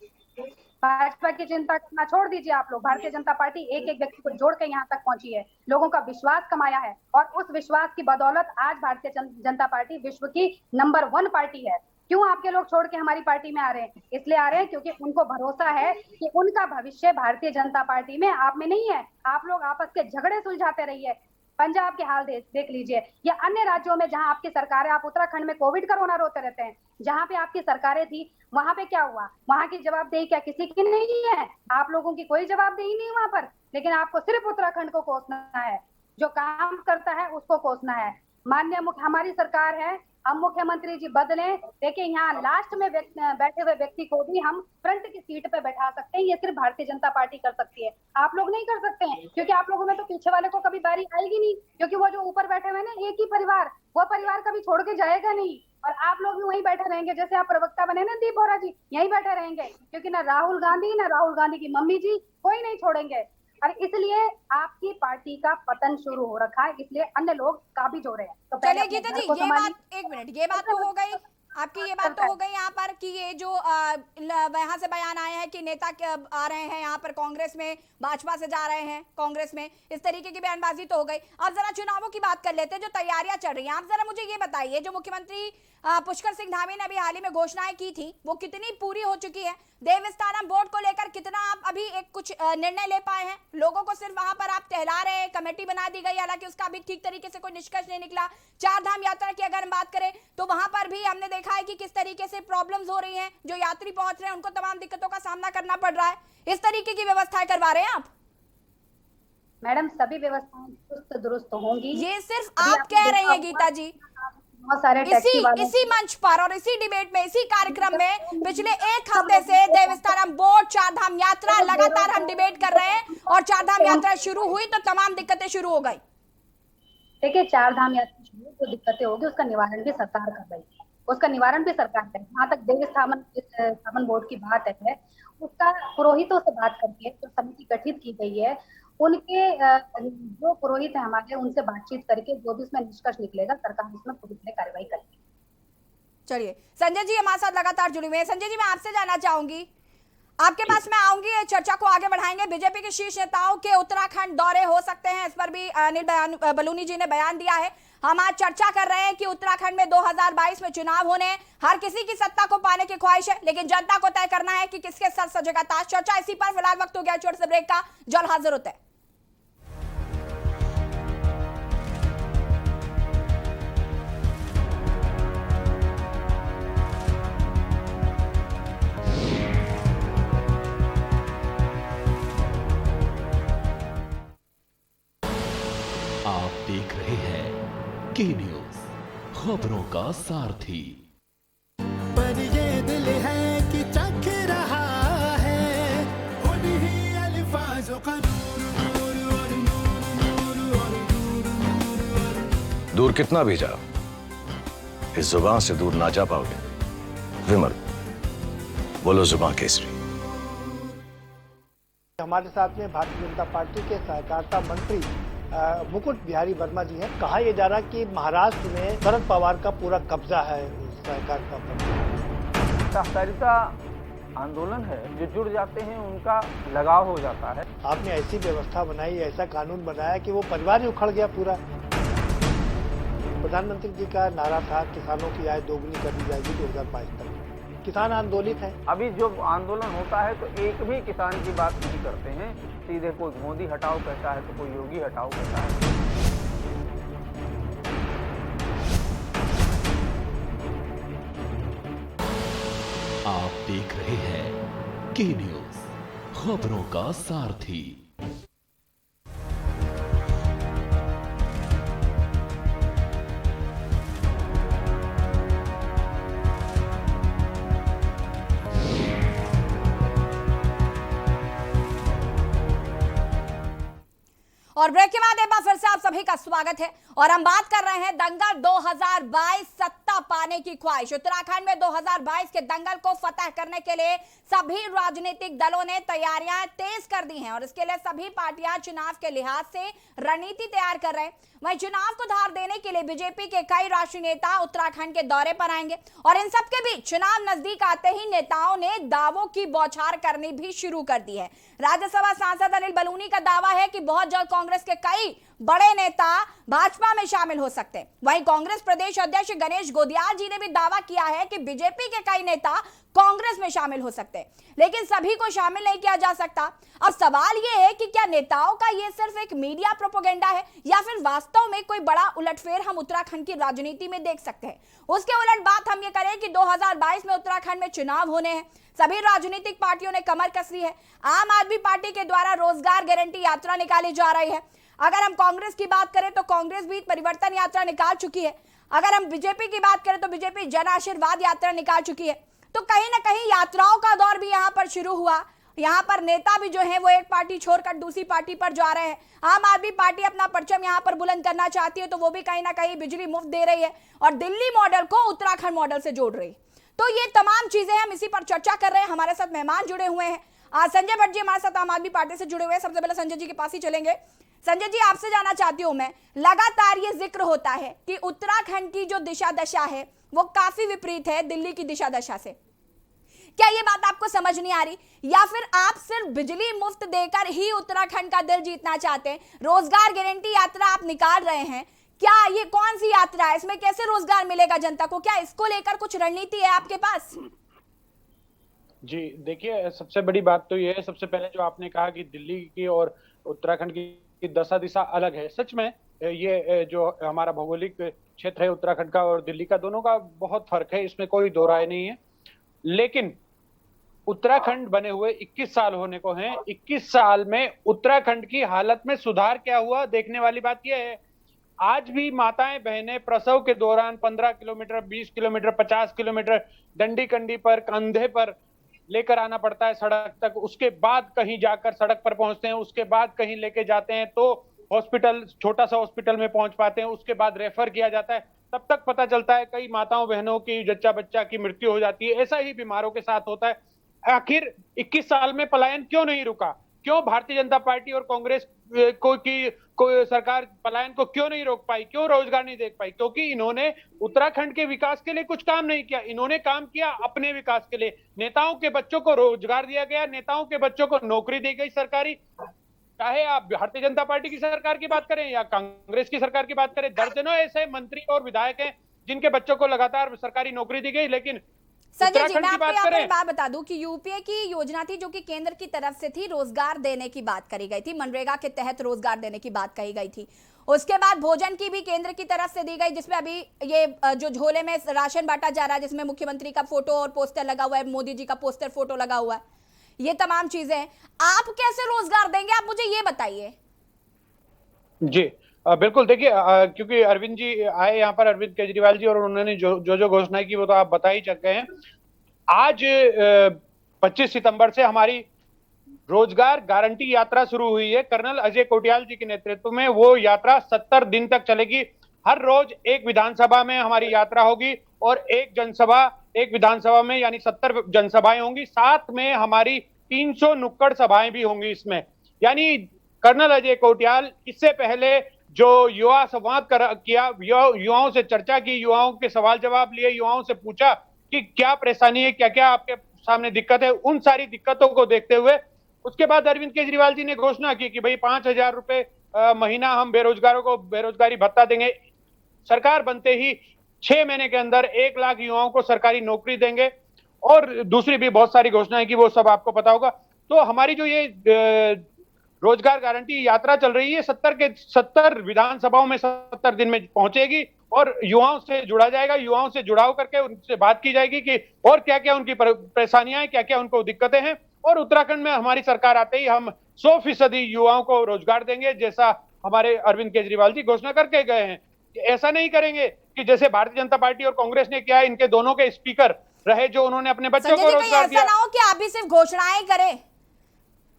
भाजपा की चिंता करना छोड़ दीजिए। आप लोग, भारतीय जनता पार्टी एक एक व्यक्ति को जोड़ के यहाँ तक पहुंची है, लोगों का विश्वास कमाया है, और उस विश्वास की बदौलत आज भारतीय जनता पार्टी विश्व की नंबर 1 पार्टी है। क्यों आपके लोग छोड़ के हमारी पार्टी में आ रहे हैं? इसलिए आ रहे हैं क्योंकि उनको भरोसा है कि उनका भविष्य भारतीय जनता पार्टी में, आप में नहीं है। आप लोग आपस के झगड़े सुलझाते रहिए। पंजाब के हाल देख लीजिए, या अन्य राज्यों में जहां आपकी सरकार है। आप उत्तराखंड में कोविड कोरोना रोते रहते हैं, जहां पे आपकी सरकारें थी वहां पे क्या हुआ? वहां की जवाबदेही क्या किसी की नहीं है? आप लोगों की कोई जवाबदेही नहीं वहां पर, लेकिन आपको सिर्फ उत्तराखंड को कोसना है। जो काम करता है उसको कोसना है। माननीय हमारी सरकार है, हम मुख्यमंत्री जी बदले, देखिए यहाँ लास्ट में बैठे हुए व्यक्ति को भी हम फ्रंट की सीट पे बैठा सकते हैं। ये सिर्फ भारतीय जनता पार्टी कर सकती है, आप लोग नहीं कर सकते हैं, क्योंकि आप लोगों में तो पीछे वाले को कभी बारी आएगी नहीं, क्योंकि वो जो ऊपर बैठे हुए ना, एक ही परिवार, वो परिवार कभी छोड़ के जाएगा नहीं। और आप लोग भी वहीं बैठे रहेंगे, जैसे आप प्रवक्ता बने ना दीप वोरा जी, यहीं बैठे रहेंगे, क्योंकि ना राहुल गांधी की मम्मी जी कोई नहीं छोड़ेंगे। और इसलिए आपकी पार्टी का पतन शुरू हो रखा है, इसलिए अन्य लोग काबिज हो रहे हैं। तो चलिए गीता जी, ये बात, एक मिनट, ये बात तो हो गई आपकी, ये बात तो हो गई यहाँ पर कि ये जो यहाँ से बयान आए हैं कि नेता आ रहे हैं यहाँ पर कांग्रेस में, भाजपा से जा रहे हैं कांग्रेस में, इस तरीके की बयानबाजी तो हो गई। अब जरा चुनावों की बात कर लेते हैं, जो तैयारियां चल रही हैं। आप जरा मुझे ये बताइए, जो मुख्यमंत्री पुष्कर सिंह धामी ने अभी हाल ही में घोषणाएं की थी, वो कितनी पूरी हो चुकी है? देवस्थानम बोर्ड को लेकर कितना आप अभी एक कुछ निर्णय ले पाए हैं? लोगों को सिर्फ वहां पर आप टहला रहे हैं, कमेटी बना दी गई, हालांकि उसका अभी ठीक तरीके से कोई निष्कर्ष नहीं निकला। 4 धाम यात्रा की अगर हम बात करें तो वहां पर भी हमने देखा है कि किस तरीके से प्रॉब्लम्स हो रही हैं, जो यात्री पहुंच रहे हैं उनको तमाम दिक्कतों का सामना करना पड़ रहा है। इस तरीके की व्यवस्थाएं करवा रहे हैं आप? मैडम, सभी व्यवस्थाएं चुस्त दुरुस्त होंगी। ये सिर्फ आप कह रही हैं गीता जी। बहुत सारे इसी मंच पर और इसी डिबेट में, इसी कार्यक्रम में पिछले 1 हफ्ते से देवस्थानम बोर्ड, 4 धाम यात्रा, लगातार हम डिबेट कर रहे हैं, और 4 धाम यात्रा शुरू हुई तो तमाम दिक्कतें शुरू हो गई। देखिए, 4 धाम यात्रा शुरू, जो दिक्कतें होगी उसका निवारण भी सरकार कर रही है, उसका निवारण भी सरकार करे। जहाँ तक देवस्थानम बोर्ड की बात है, उसका पुरोहितों से बात करके जो समिति गठित की गई है, उनके जो पुरोहित है हमारे, उनसे बातचीत करके जो भी इसमें निष्कर्ष निकलेगा, सरकार इसमें पूरी तरह कार्रवाई करेगी। चलिए, संजय जी हमारे साथ लगातार जुड़े हुए हैं। संजय जी, मैं आपसे जानना चाहूंगी, आपके पास मैं आऊंगी, चर्चा को आगे बढ़ाएंगे। बीजेपी के शीर्ष नेताओं के उत्तराखंड दौरे हो सकते हैं, इस पर भी अनिल बलूनी जी ने बयान दिया है। हम आज चर्चा कर रहे हैं कि उत्तराखंड में 2022 में चुनाव होने, हर किसी की सत्ता को पाने की ख्वाहिश है, लेकिन जनता को तय करना है कि किसके सर सजेगा ताज। चर्चा इसी पर। फिलहाल वक्त हो गया छोटे से ब्रेक का, जल्द हाजिर होते हैं। आप देख रहे हैं के न्यूज, खबरों का सारथी। पर ये दिल है कि चख रहा है उन्हीं अल्फाजों का दूर कितना भी जाओ, इस जुबान से दूर ना जा पाओगे। विमल, बोलो जुबान केसरी। हमारे साथ में भारतीय जनता पार्टी के सहकारिता मंत्री मुकुट बिहारी वर्मा जी हैं। कहा यह जा रहा कि महाराष्ट्र में शरद पवार का पूरा कब्जा है सहकारिता पर। सहकारिता आंदोलन है, जो जुड़ जाते हैं उनका लगाव हो जाता है। आपने ऐसी व्यवस्था बनाई, ऐसा कानून बनाया कि वो परिवार ही उखड़ गया पूरा। प्रधानमंत्री जी का नारा था किसानों की आय दोगुनी कर दी जाएगी 2022 तक। किसान आंदोलित है। अभी जो आंदोलन होता है तो एक भी किसान की बात नहीं करते हैं, सीधे कोई मोदी हटाओ कहता है तो कोई योगी हटाओ कहता है। आप देख रहे हैं के न्यूज, खबरों का सारथी। और ब्रेक के बाद एक बार फिर से आप सभी का स्वागत है और हम बात कर रहे हैं दंगल 2022 सत्ता पाने की ख्वाहिश। उत्तराखंड में 2022 के दंगल को फतह करने के लिए सभी राजनीतिक दलों ने तैयारियां तेज कर दी हैं और इसके लिए सभी पार्टियां चुनाव के लिहाज से रणनीति तैयार कर रहे हैं। वहीं चुनाव को धार देने के लिए बीजेपी के कई राष्ट्रीय नेता उत्तराखंड के दौरे पर आएंगे और इन सब के बीच चुनाव नजदीक आते ही नेताओं ने दावों की बौछार करनी भी शुरू कर दी है। राज्यसभा सांसद अनिल बलूनी का दावा है कि बहुत जल्द कांग्रेस के कई बड़े नेता भाजपा में शामिल हो सकते हैं। वहीं कांग्रेस प्रदेश अध्यक्ष गणेश गोदियाल जी ने भी दावा किया है कि बीजेपी के कई नेता कांग्रेस में शामिल हो सकते हैं, लेकिन सभी को शामिल नहीं किया जा सकता। अब सवाल यह है कि क्या नेताओं का यह सिर्फ एक मीडिया प्रोपेगेंडा है या फिर वास्तव में कोई बड़ा उलटफेर हम उत्तराखंड की राजनीति में देख सकते हैं। उसके उलट बात हम ये करें कि 2022 में उत्तराखंड में चुनाव होने हैं, सभी राजनीतिक पार्टियों ने कमर कस ली है। आम आदमी पार्टी के द्वारा रोजगार गारंटी यात्रा निकाली जा रही है। अगर हम कांग्रेस की बात करें तो कांग्रेस भी परिवर्तन यात्रा निकाल चुकी है। अगर हम बीजेपी की बात करें तो बीजेपी जन आशीर्वाद यात्रा निकाल चुकी है। तो कहीं ना कहीं यात्राओं का दौर भी यहाँ पर शुरू हुआ। यहाँ पर नेता भी जो है वो एक पार्टी छोड़कर दूसरी पार्टी पर जा रहे हैं। आम आदमी पार्टी अपना परचम यहाँ पर बुलंद करना चाहती है तो वो भी कहीं ना कहीं बिजली मुफ्त दे रही है और दिल्ली मॉडल को उत्तराखंड मॉडल से जोड़ रही है। तो ये तमाम चीजें हम इसी पर चर्चा कर रहे हैं। हमारे साथ मेहमान जुड़े हुए हैं। संजय भट्ट जी हमारे साथ आम आदमी पार्टी से जुड़े हुए हैं। सबसे पहले संजय जी के पास ही चलेंगे। संजय जी, आपसे जानना चाहती हूं मैं, लगातार ये जिक्र होता है कि उत्तराखंड की जो दिशा दशा है वो काफी विपरीत है दिल्ली की दिशा दशा से। क्या ये बात आपको समझ नहीं आ रही या फिर आप सिर्फ बिजली मुफ्त देकर ही उत्तराखंड का दिल जीतना चाहते हैं? रोजगार गारंटी यात्रा आप निकाल रहे हैं, क्या ये कौन सी यात्रा है? इसमें कैसे रोजगार मिलेगा जनता को? क्या इसको लेकर कुछ रणनीति है आपके पास? जी देखिए, सबसे बड़ी बात तो ये है, सबसे पहले जो आपने कहा कि दिल्ली की और उत्तराखंड की दशा दिशा अलग है। सच में ये जो हमारा भौगोलिक क्षेत्र है उत्तराखंड का और दिल्ली का, दोनों का बहुत फर्क है, इसमें कोई दो राय नहीं है। लेकिन उत्तराखंड बने हुए 21 साल होने को हैं। 21 साल में उत्तराखंड की हालत में सुधार क्या हुआ, देखने वाली बात यह है। आज भी माताएं बहनें प्रसव के दौरान 15 किलोमीटर, 20 किलोमीटर, 50 किलोमीटर डंडी कंडी पर, कंधे पर लेकर आना पड़ता है सड़क तक। उसके बाद कहीं जाकर सड़क पर पहुंचते हैं, उसके बाद कहीं लेके जाते हैं तो हॉस्पिटल, छोटा सा हॉस्पिटल में पहुंच पाते हैं, उसके बाद रेफर किया जाता है। तब तक पता चलता है कई माताओं बहनों की, जच्चा बच्चा की मृत्यु हो जाती है। ऐसा ही बीमारों के साथ होता है। आखिर 21 साल में पलायन क्यों नहीं रुका? क्यों भारतीय जनता पार्टी और कांग्रेस कोई सरकार पलायन को क्यों नहीं रोक पाई, क्यों रोजगार नहीं दे पाई? क्योंकि इन्होंने उत्तराखंड के विकास के लिए कुछ काम नहीं किया, इन्होंने काम किया अपने विकास के लिए। नेताओं के बच्चों को रोजगार दिया गया, नेताओं के बच्चों को नौकरी दी गई सरकारी, चाहे आप भारतीय जनता पार्टी की सरकार की बात करें या कांग्रेस की सरकार की बात करें। दर्जनों ऐसे मंत्री और विधायक हैं जिनके बच्चों को लगातार सरकारी नौकरी दी गई। लेकिन संजय जी, मैं आपको यहाँ पर बात बता दूं कि यूपीए की योजना थी जो कि केंद्र की तरफ से थी, रोजगार देने की बात करी गई थी, मनरेगा के तहत रोजगार देने की बात कही गई थी। उसके बाद भोजन की भी केंद्र की तरफ से दी गई, जिसमें अभी ये जो झोले में राशन बांटा जा रहा है, जिसमें मुख्यमंत्री का फोटो और पोस्टर लगा हुआ है, मोदी जी का पोस्टर फोटो लगा हुआ है, ये तमाम चीजें हैं। आप कैसे रोजगार देंगे, आप मुझे ये बताइए। जी बिल्कुल, देखिए क्योंकि अरविंद जी आए यहाँ पर, अरविंद केजरीवाल जी, और उन्होंने जो घोषणा की वो तो आप बता ही चुके हैं। आज 25 सितंबर से हमारी रोजगार गारंटी यात्रा शुरू हुई है कर्नल अजय कोटियाल जी के नेतृत्व में। वो यात्रा 70 दिन तक चलेगी। हर रोज एक विधानसभा में हमारी यात्रा होगी और एक विधानसभा में यानी 70 जनसभाएं होंगी, साथ में हमारी 300 नुक्कड़ सभाएं भी होंगी इसमें। यानी कर्नल अजय कोटियाल इससे पहले जो युवा संवाद किया, युवाओं से चर्चा की, युवाओं के सवाल जवाब लिए, युवाओं से पूछा कि क्या परेशानी है, क्या क्या आपके सामने दिक्कत है। उन सारी दिक्कतों को देखते हुए उसके बाद अरविंद केजरीवाल जी ने घोषणा की कि भाई 5,000 रुपए महीना हम बेरोजगारों को बेरोजगारी भत्ता देंगे। सरकार बनते ही 6 महीने के अंदर 1 लाख युवाओं को सरकारी नौकरी देंगे, और दूसरी भी बहुत सारी घोषणाएं की, वो सब आपको पता होगा। तो हमारी जो ये रोजगार गारंटी यात्रा चल रही है 70 विधानसभाओं में 70 दिन में पहुंचेगी और युवाओं से जुड़ा जाएगा। युवाओं से जुड़ाव करके उनसे बात की जाएगी कि और क्या क्या उनकी परेशानियां हैं, क्या क्या उनको दिक्कतें हैं। और उत्तराखंड में हमारी सरकार आते ही हम 100% युवाओं को रोजगार देंगे, जैसा हमारे अरविंद केजरीवाल जी घोषणा करके गए हैं। ऐसा नहीं करेंगे कि जैसे भारतीय जनता पार्टी और कांग्रेस ने किया, इनके दोनों के स्पीकर रहे जो उन्होंने अपने बच्चों को रोजगार दिया। ऐसा ना हो कि आप भी सिर्फ घोषणाएं करें।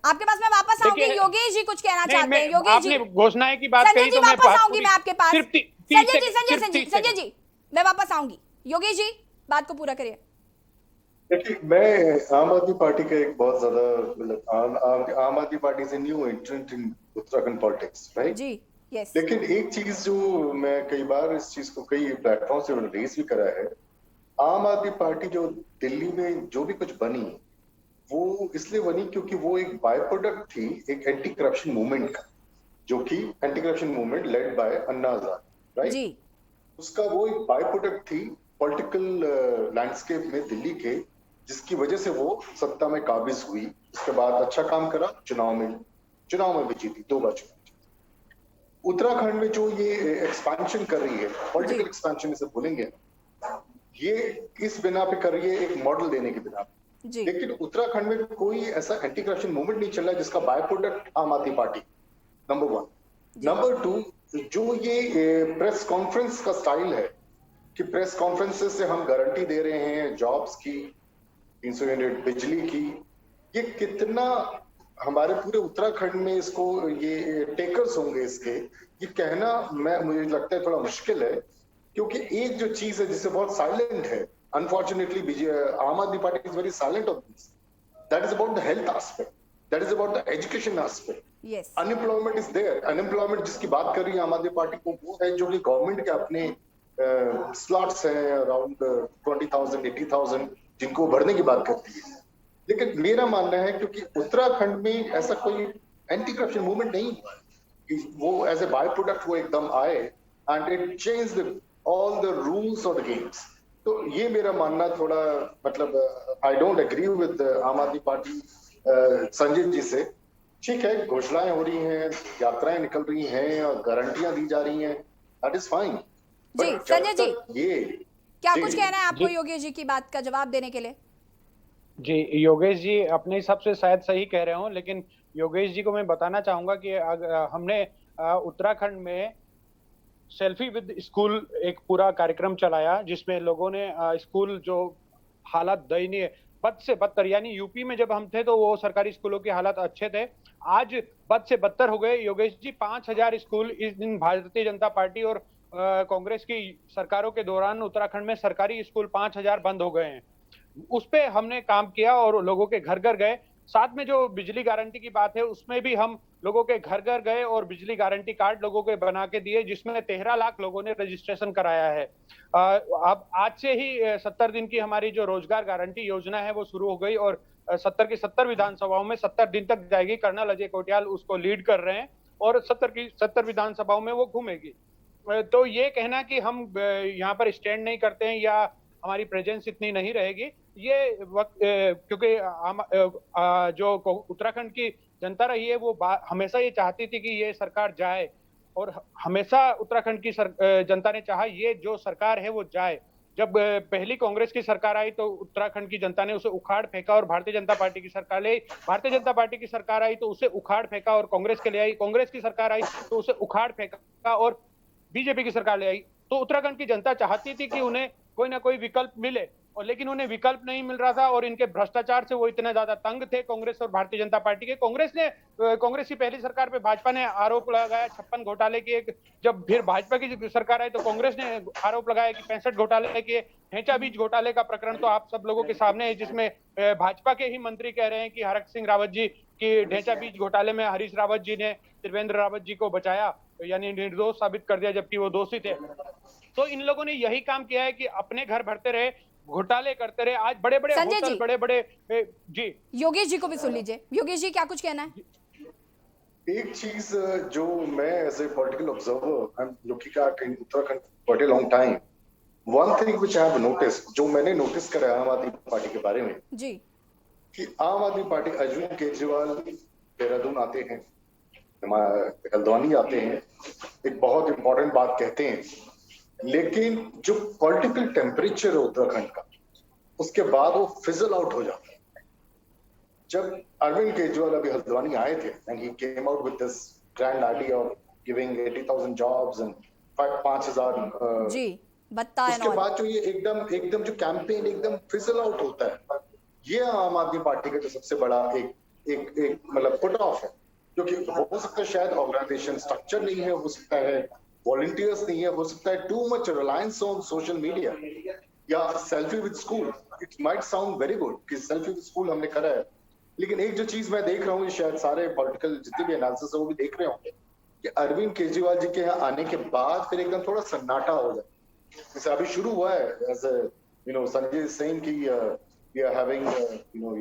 आपके पास मैं वापस आऊंगी, योगेश जी कुछ कहना चाहते हैं। योगेश जी, घोषणाएं की बात कही तो वापस आऊंगी मैं आपके पास। संजय जी मैं वापस आऊंगी। योगेश जी बात को पूरा करिए। देखिए, मैं आम आदमी पार्टी का एक बहुत ज्यादा मतलब आम आदमी पार्टी से न्यू एंट्रेंट इन उत्तराखंड पॉलिटिक्स, राइट जी, यस। लेकिन एक चीज जो मैं कई बार इस चीज को कई प्लेटफॉर्म से रेस भी करा है, आम आदमी पार्टी जो दिल्ली में जो भी कुछ बनी वो इसलिए बनी क्योंकि वो एक बाय प्रोडक्ट थी एक एंटी करप्शन मूवमेंट का, जो कि anti corruption movement led by Anna Hazare, right जी। उसका वो एक बाय प्रोडक्ट थी पॉलिटिकल लैंडस्केप में दिल्ली के, जिसकी वजह से वो सत्ता में काबिज हुई। उसके बाद अच्छा काम करा, चुनाव में भी जीती, 2 बार चुनाव जीती। उत्तराखंड में जो ये एक्सपेंशन कर रही है, पॉलिटिकल एक्सपेंशन इसे बोलेंगे, ये इस बिना पे कर रही है एक मॉडल देने की बिना पे। लेकिन उत्तराखंड में कोई ऐसा एंटी करप्शन मूवमेंट नहीं चल रहा जिसका बाय प्रोडक्ट आम आदमी पार्टी, नंबर 1। नंबर 2, जो ये प्रेस कॉन्फ्रेंस का स्टाइल है कि प्रेस कॉन्फ्रेंसेस से हम गारंटी दे रहे हैं जॉब्स की, 300 यूनिट बिजली की, ये कितना हमारे पूरे उत्तराखंड में इसको ये टेकर्स होंगे इसके, ये कहना मुझे लगता है थोड़ा मुश्किल है। क्योंकि एक जो चीज है जिससे बहुत साइलेंट है, unfortunately आम आदमी party is very silent on this. That is about the health aspect. That is about the education aspect. Yes. Unemployment is there. Unemployment जिसकी बात कर रही है आम आदमी पार्टी को, वो है जो कि गवर्नमेंट के अपने स्लॉट्स हैं अराउंड 20,000 80,000 जिनको भरने की बात करती है। लेकिन मेरा मानना है क्योंकि उत्तराखंड में ऐसा कोई एंटी करप्शन मूवमेंट नहीं हुआ कि वो एज ए बाय प्रोडक्ट वो एकदम आए and it change all the rules of the games. तो ये मेरा मानना थोड़ा मतलब आई डोंट एग्री विद आम आदमी पार्टी संजय जी से। ठीक है, घोषणाएं हो रही हैं, यात्राएं निकल रही हैं और गारंटियां दी जा रही हैं, दैट इज फाइन। जी संजय जी, ये क्या कुछ कहना है आपको योगेश जी की बात का जवाब देने के लिए? जी, योगेश जी अपने हिसाब से शायद सही कह रहे हो, लेकिन योगेश जी को मैं बताना चाहूंगा कि हमने उत्तराखंड में सेल्फी विद स्कूल एक पूरा कार्यक्रम चलाया, जिसमें लोगों ने स्कूल जो हालात दयनीय बद से बदतर, यानी यूपी में जब हम थे तो वो सरकारी स्कूलों की हालात अच्छे थे, आज बद से बदतर हो गए। योगेश जी 5,000 स्कूल इस दिन भारतीय जनता पार्टी और कांग्रेस की सरकारों के दौरान उत्तराखंड में सरकारी स्कूल 5,000 बंद हो गए हैं। उस पे हमने काम किया और लोगों के घर घर गए, साथ में जो बिजली गारंटी की बात है उसमें भी हम लोगों के घर घर गए और बिजली गारंटी कार्ड लोगों को बना के दिए, जिसमें 13 लाख लोगों ने रजिस्ट्रेशन कराया है। अब आज से ही 70 दिन की हमारी जो रोजगार गारंटी योजना है वो शुरू हो गई और 70 की 70 विधानसभाओं में 70 दिन तक जाएगी। कर्नल अजय कोटियाल उसको लीड कर रहे हैं और 70 की 70 विधानसभाओं में वो घूमेगी। तो ये कहना कि हम यहाँ पर स्टैंड नहीं करते हैं या हमारी प्रेजेंस इतनी नहीं रहेगी, ये वक्त, क्योंकि जो उत्तराखंड की जनता रही है वो हमेशा ये चाहती थी कि ये सरकार जाए और हमेशा उत्तराखंड की जनता ने चाहा ये जो सरकार है वो जाए। जब पहली कांग्रेस की सरकार आई तो उत्तराखंड की जनता ने उसे उखाड़ फेंका और भारतीय जनता पार्टी की सरकार ले आई। भारतीय जनता पार्टी की सरकार आई तो उसे उखाड़ फेंका और कांग्रेस के ले आई। कांग्रेस की सरकार आई तो उसे उखाड़ फेंका और बीजेपी की सरकार ले आई। तो उत्तराखंड की जनता चाहती थी कि उन्हें कोई ना कोई विकल्प मिले, और लेकिन उन्हें विकल्प नहीं मिल रहा था और इनके भ्रष्टाचार से वो इतने ज्यादा तंग थे कांग्रेस और भारतीय जनता पार्टी के। कांग्रेस की पहली सरकार पे भाजपा ने आरोप लगाया 56 घोटाले किए। जब फिर भाजपा की सरकार आई तो कांग्रेस ने आरोप लगाया कि 65 घोटाले किए। ढेंचा बीज घोटाले का प्रकरण तो आप सब लोगों के सामने है, जिसमें भाजपा के ही मंत्री कह रहे हैं कि हरक सिंह रावत जी की ढेंचा बीज घोटाले में हरीश रावत जी ने त्रिवेंद्र रावत जी को बचाया, यानी निर्दोष साबित कर दिया जबकि वो दोषी थे। तो इन लोगों ने यही काम किया है कि अपने घर भरते रहे, घोटाले करते रहे। आज बड़े बड़े होटल, बड़े बड़े जी। योगेश जी को भी सुन लीजिए। योगेश जी क्या कुछ कहना है? एक चीज जो मैं as a political observer, I am looking at in Uttarakhand for a long time, one thing which I have noticed, जो मैंने नोटिस करा आम आदमी पार्टी के बारे में जी, कि आम आदमी पार्टी, अरविंद केजरीवाल देहरादून आते हैं, हल्द्वानी आते हैं, एक बहुत इंपॉर्टेंट बात कहते हैं, लेकिन जो पॉलिटिकल टेम्परेचर है उत्तराखंड का, उसके बाद वो फिजल आउट हो जाता है। जब अरविंद केजरीवाल अभी हल्द्वानी आए थे and he came out with this grand idea of giving 80,000 jobs and 5,000 जी बत्ता, उसके बाद जो ये एकदम जो कैंपेन एकदम फिजल आउट होता है, ये आम आदमी पार्टी का जो सबसे बड़ा एक मतलब पुट ऑफ है, क्योंकि हो सकता है शायद ऑर्गेनाइजेशन स्ट्रक्चर नहीं है, हो सकता है वॉलंटियर्स नहीं है, हो सकता है too much reliance on social media या selfie with school. It might sound very good कि सेल्फी विद स्कूल हमने करा है, लेकिन एक जो चीज मैं देख रहा हूँ, शायद सारे पॉलिटिकल जितने भी एनालिसिस है वो भी देख रहे होंगे कि अरविंद केजरीवाल जी के यहाँ आने के बाद फिर एकदम थोड़ा सन्नाटा हो जाए। जैसे अभी शुरू हुआ है, एज संजय सिंह की वी आर हैविंग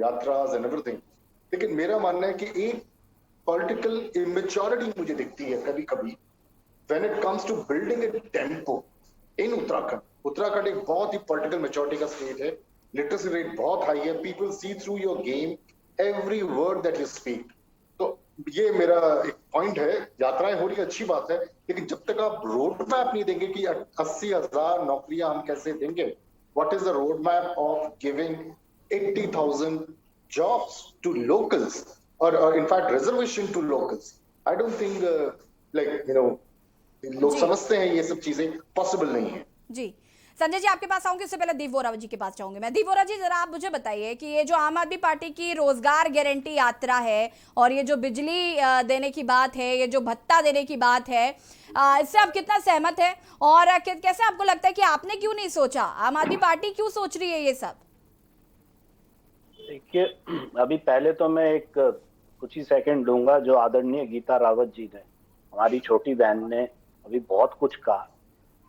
यात्रास एंड एवरीथिंग, लेकिन मेरा मानना है कि एक पॉलिटिकल इमेच्योरिटी मुझे दिखती है कभी कभी when it comes to building a tempo in Uttarakhand. Uttarakhand एक बहुत ही पॉलिटिकल मैच्योरिटी का स्टेट है, लिटरेसी रेट बहुत हाई है, people see through your game every word that you speak. तो ये मेरा एक पॉइंट है। यात्राएं हो रही अच्छी बात है, लेकिन जब तक आप रोड मैप नहीं देंगे कि 80,000 नौकरियां हम कैसे देंगे, what is the road map of giving 80,000 jobs to locals और in fact reservation to locals, I don't think लोग समझते हैं ये सब चीजें पॉसिबल नहीं है। जी संजय जी आपके पास आऊंगी, उससे पहले दीप वोरा जी के पास जाऊंगी मैं। दीप वोरा जी जरा आप मुझे बताइए कि ये जो आम आदमी पार्टी की रोजगार गारंटी यात्रा है और ये जो बिजली देने की बात है, ये जो भत्ता देने की बात है, इससे आप कितना सहमत है और कैसे आपको लगता है कि आपने क्यों नहीं सोचा, आम आदमी पार्टी क्यों सोच रही है ये सब? देखिए, अभी पहले तो मैं एक कुछ ही सेकंड लूंगा जो आदरणीय गीता रावत जी ने, हमारी छोटी बहन ने अभी बहुत कुछ कहा।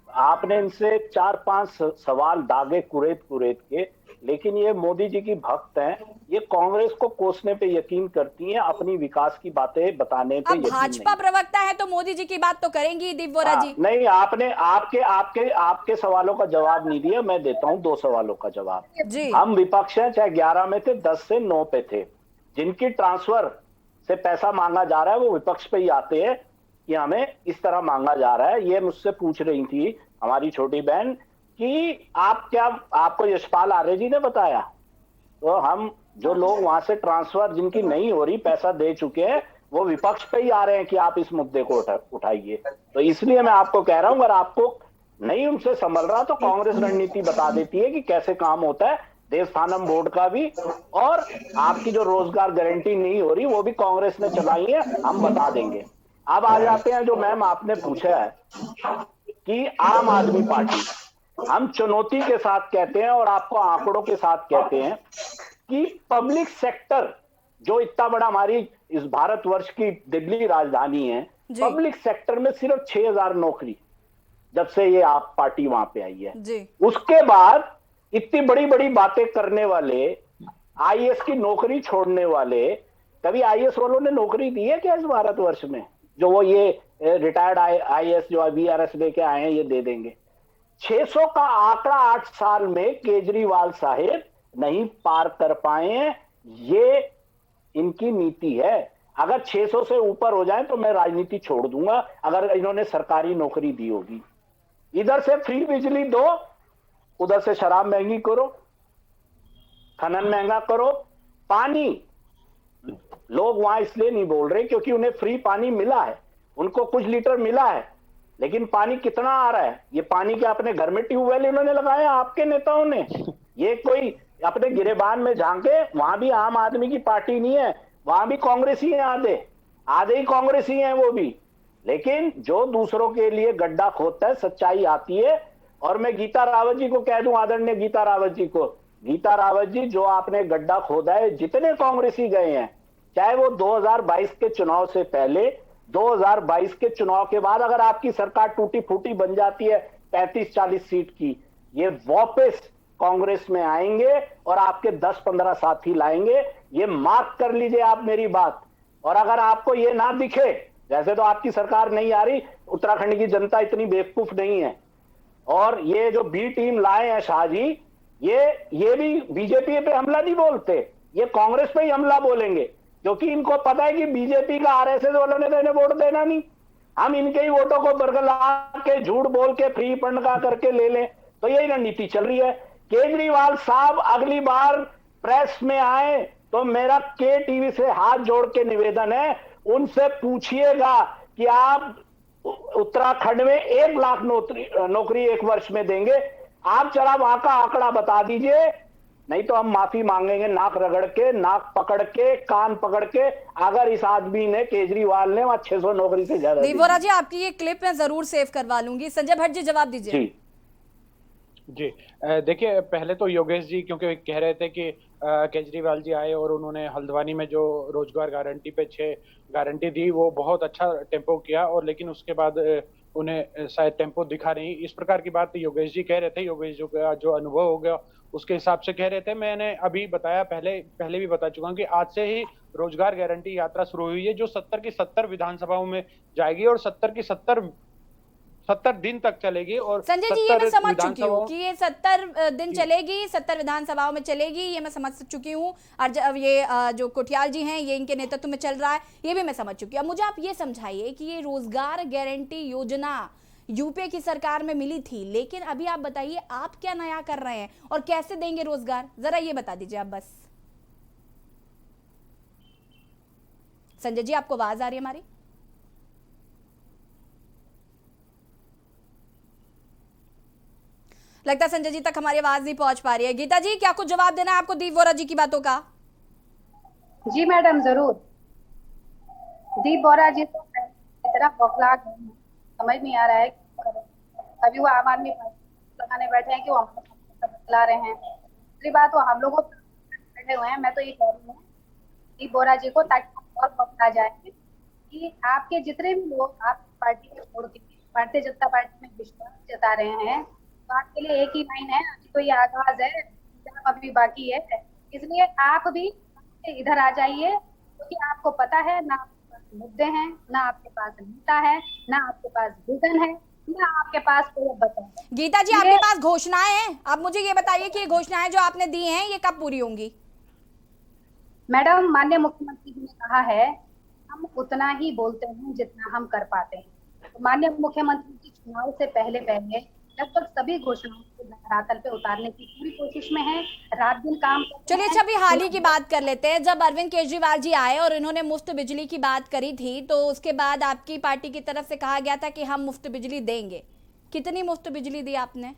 आपने इनसे 4-5 सवाल दागे कुरेद के, लेकिन ये मोदी जी की भक्त हैं, ये कांग्रेस को कोसने पे यकीन करती हैं, अपनी विकास की बातें बताने पे यकीन भाजपा प्रवक्ता है तो मोदी जी की बात तो करेंगी दीप वोरा जी। नहीं, आपने आपके सवालों का जवाब नहीं दिया, मैं देता हूं 2 सवालों का जवाब जी। हम विपक्ष हैं, चाहे 11 में थे, 10 से 9 पे थे, जिनकी ट्रांसफर से पैसा मांगा जा रहा है वो विपक्ष पे ही आते हैं कि हमें इस तरह मांगा जा रहा है। ये मुझसे पूछ रही थी हमारी छोटी बहन कि आपको यशपाल आर्य जी ने बताया? तो हम जो लोग वहां से ट्रांसफर जिनकी नहीं हो रही, पैसा दे चुके हैं, वो विपक्ष पे ही आ रहे हैं कि आप इस मुद्दे को उठाइए। तो इसलिए मैं आपको कह रहा हूं, अगर आपको नहीं उनसे संभल रहा तो कांग्रेस रणनीति बता देती है कि कैसे काम होता है, देवस्थानम बोर्ड का भी, और आपकी जो रोजगार गारंटी नहीं हो रही वो भी कांग्रेस ने चलाई है, हम बता देंगे। अब आ जाते हैं जो मैम आपने पूछा है कि आम आदमी पार्टी, हम चुनौती के साथ कहते हैं और आपको आंकड़ों के साथ कहते हैं कि पब्लिक सेक्टर जो इतना बड़ा हमारी इस भारतवर्ष की दिल्ली राजधानी है, पब्लिक सेक्टर में सिर्फ 6,000 नौकरी जब से ये आप पार्टी वहां पे आई है जी। उसके बाद इतनी बड़ी बड़ी बातें करने वाले, आईएएस की नौकरी छोड़ने वाले, कभी आईएएस वालों ने नौकरी दी है क्या इस भारतवर्ष में? जो वो ये रिटायर्ड आईएएस जो वीआरएस लेके आए हैं ये दे देंगे। 600 का आंकड़ा 8 साल में केजरीवाल साहिब नहीं पार कर पाए हैं, ये इनकी नीति है। अगर 600 से ऊपर हो जाए तो मैं राजनीति छोड़ दूंगा, अगर इन्होंने सरकारी नौकरी दी होगी। इधर से फ्री बिजली दो, उधर से शराब महंगी करो, खनन महंगा करो। पानी लोग वहां इसलिए नहीं बोल रहे क्योंकि उन्हें फ्री पानी मिला है, उनको कुछ लीटर मिला है, लेकिन पानी कितना आ रहा है? ये पानी क्या अपने घर में ट्यूबवेल इन्होंने लगाया आपके नेताओं ने? ये कोई अपने गिरेबान में झांके, वहां भी आम आदमी की पार्टी नहीं है, वहां भी कांग्रेसी है, आधे ही कांग्रेसी हैं वो भी। लेकिन जो दूसरों के लिए गड्ढा खोदता है, सच्चाई आती है। और मैं गीता रावत जी को कह दूं, आदरणीय गीता रावत जी को, गीता रावत जी जो आपने गड्ढा खोदा है, जितने कांग्रेसी गए हैं, चाहे वो 2022 के चुनाव से पहले, 2022 के चुनाव के बाद, अगर आपकी सरकार टूटी फूटी बन जाती है 35-40 सीट की, ये वापस कांग्रेस में आएंगे और आपके 10-15 साथी लाएंगे। ये मार्क कर लीजिए आप मेरी बात। और अगर आपको ये ना दिखे, वैसे तो आपकी सरकार नहीं आ रही, उत्तराखंड की जनता इतनी बेवकूफ नहीं है। और ये जो बी टीम लाए हैं शाहजी, ये भी बीजेपी पे हमला नहीं बोलते, ये कांग्रेस पे ही हमला बोलेंगे, क्योंकि इनको पता है कि बीजेपी का आरएसएस वालों ने तो इन्हें वोट देना नहीं। हम इनके ही वोटों को बरगला के, झूठ बोल के, फ्री फंड का करके ले लें, तो यही रणनीति चल रही है। केजरीवाल साहब अगली बार प्रेस में आए तो मेरा के टीवी से हाथ जोड़ के निवेदन है, उनसे पूछिएगा कि आप उत्तराखंड में 1 लाख नौकरी 1 वर्ष में देंगे। आप जरा वहां का आंकड़ा बता दीजिए, नहीं तो हम माफी मांगेंगे, नाक रगड़ के, नाक पकड़ के, कान पकड़ के, अगर इस आदमी ने, केजरीवाल ने वहां 600 नौकरी से ज्यादा। देवोरा जी, आपकी ये क्लिप मैं जरूर सेव करवा लूंगी। संजय भट्ट जी जवाब दीजिए। जी देखिए, पहले तो योगेश जी क्योंकि कह रहे थे कि केजरीवाल जी आए और उन्होंने हल्द्वानी में जो रोजगार गारंटी पे 6 गारंटी दी, वो बहुत अच्छा टेम्पो किया, और लेकिन उसके बाद उन्हें शायद टेम्पो दिखा नहीं, इस प्रकार की बात योगेश जी कह रहे थे। योगेश जी का जो अनुभव हो गया उसके हिसाब से कह रहे थे। मैंने अभी बताया, पहले भी बता चुका हूं कि आज से ही रोजगार गारंटी यात्रा शुरू हुई है, जो 70 की 70 विधानसभाओं में जाएगी और 70 की 70 दिन तक चलेगी। और संजय जी, ये मैं समझ चुकी हूँ कि ये 70 दिन चलेगी, 70 विधानसभाओं में चलेगी, ये मैं समझ चुकी हूँ। और ये जो कोठियाल जी हैं, ये इनके नेतृत्व में चल रहा है, ये भी मैं समझ चुकी हूँ। अब मुझे आप ये समझाइए कि ये रोजगार गारंटी योजना यूपीए की सरकार में मिली थी, लेकिन अभी आप बताइए आप क्या नया कर रहे हैं और कैसे देंगे रोजगार, जरा ये बता दीजिए आप बस। संजय जी, आपको आवाज आ रही है हमारी? लगता है संजय जी तक हमारी आवाज नहीं पहुंच पा रही है। गीता जी, क्या कुछ जवाब देना है आपको दीप वोरा जी की बातों का? जी मैडम, जरूर। दीप वोरा जी तो इतना बौखला समझ नहीं आ रहा है अभी वो आम आदमी पार्टी लगाने बैठे हैं कि वो हम बतला रहे हैं। दूसरी बात, वो हम लोगों बैठे हुए हैं। मैं तो ये कह रही हूँ दीप वोरा जी को, ताकि और बतला जाए कि आपके जितने भी लोग आप पार्टी को छोड़ के भारतीय जनता पार्टी में विश्वास जता रहे हैं, तो आपके लिए एक ही लाइन है, अभी तो ये आगाज है, अभी बाकी है। इसलिए आप भी इधर आ जाइए, क्योंकि आपको पता है ना आपके पास मुद्दे हैं, ना आपके पास नेता है, ना आपके पास विजन है, ना आपके पास कोई बचा है। गीता जी, आपके पास घोषणाएं हैं, आप मुझे ये बताइए कि ये घोषणाएं जो आपने दी हैं, ये कब पूरी होंगी? मैडम, माननीय मुख्यमंत्री जी ने कहा है हम उतना ही बोलते हैं जितना हम कर पाते हैं। तो माननीय मुख्यमंत्री जी चुनाव से पहले लगभग सभी घोषणाओं को धरातल पे उतारने की पूरी कोशिश में है, रात दिन काम। चलिए, अच्छा अभी हाल ही की बात कर लेते हैं। जब अरविंद केजरीवाल जी आए और इन्होंने मुफ्त बिजली की बात करी थी, तो उसके बाद आपकी पार्टी की तरफ से कहा गया था कि हम मुफ्त बिजली देंगे। कितनी मुफ्त बिजली दी आपने?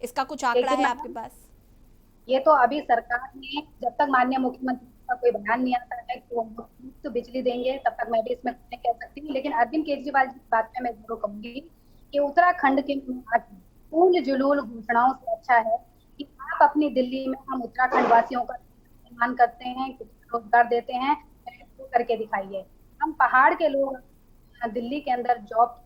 इसका कुछ आंकड़ा है आपके पास? ये तो अभी सरकार ने, जब तक माननीय मुख्यमंत्री का कोई बयान नहीं आता है कि वो मुफ्त बिजली देंगे, तब तक मैं भी इसमें कुछ नहीं कह सकती हूँ। लेकिन अरविंद केजरीवाल जी की बात में मैं जरूर कहूंगी कि उत्तराखंड के पूर्ण जुलूल घोषणाओं से अच्छा है कि आप अपनी दिल्ली में हम उत्तराखंड वासियों का सम्मान करते हैं, रोजगार देते हैं, वो करके दिखाइए। हम पहाड़ के लोग दिल्ली के अंदर जॉब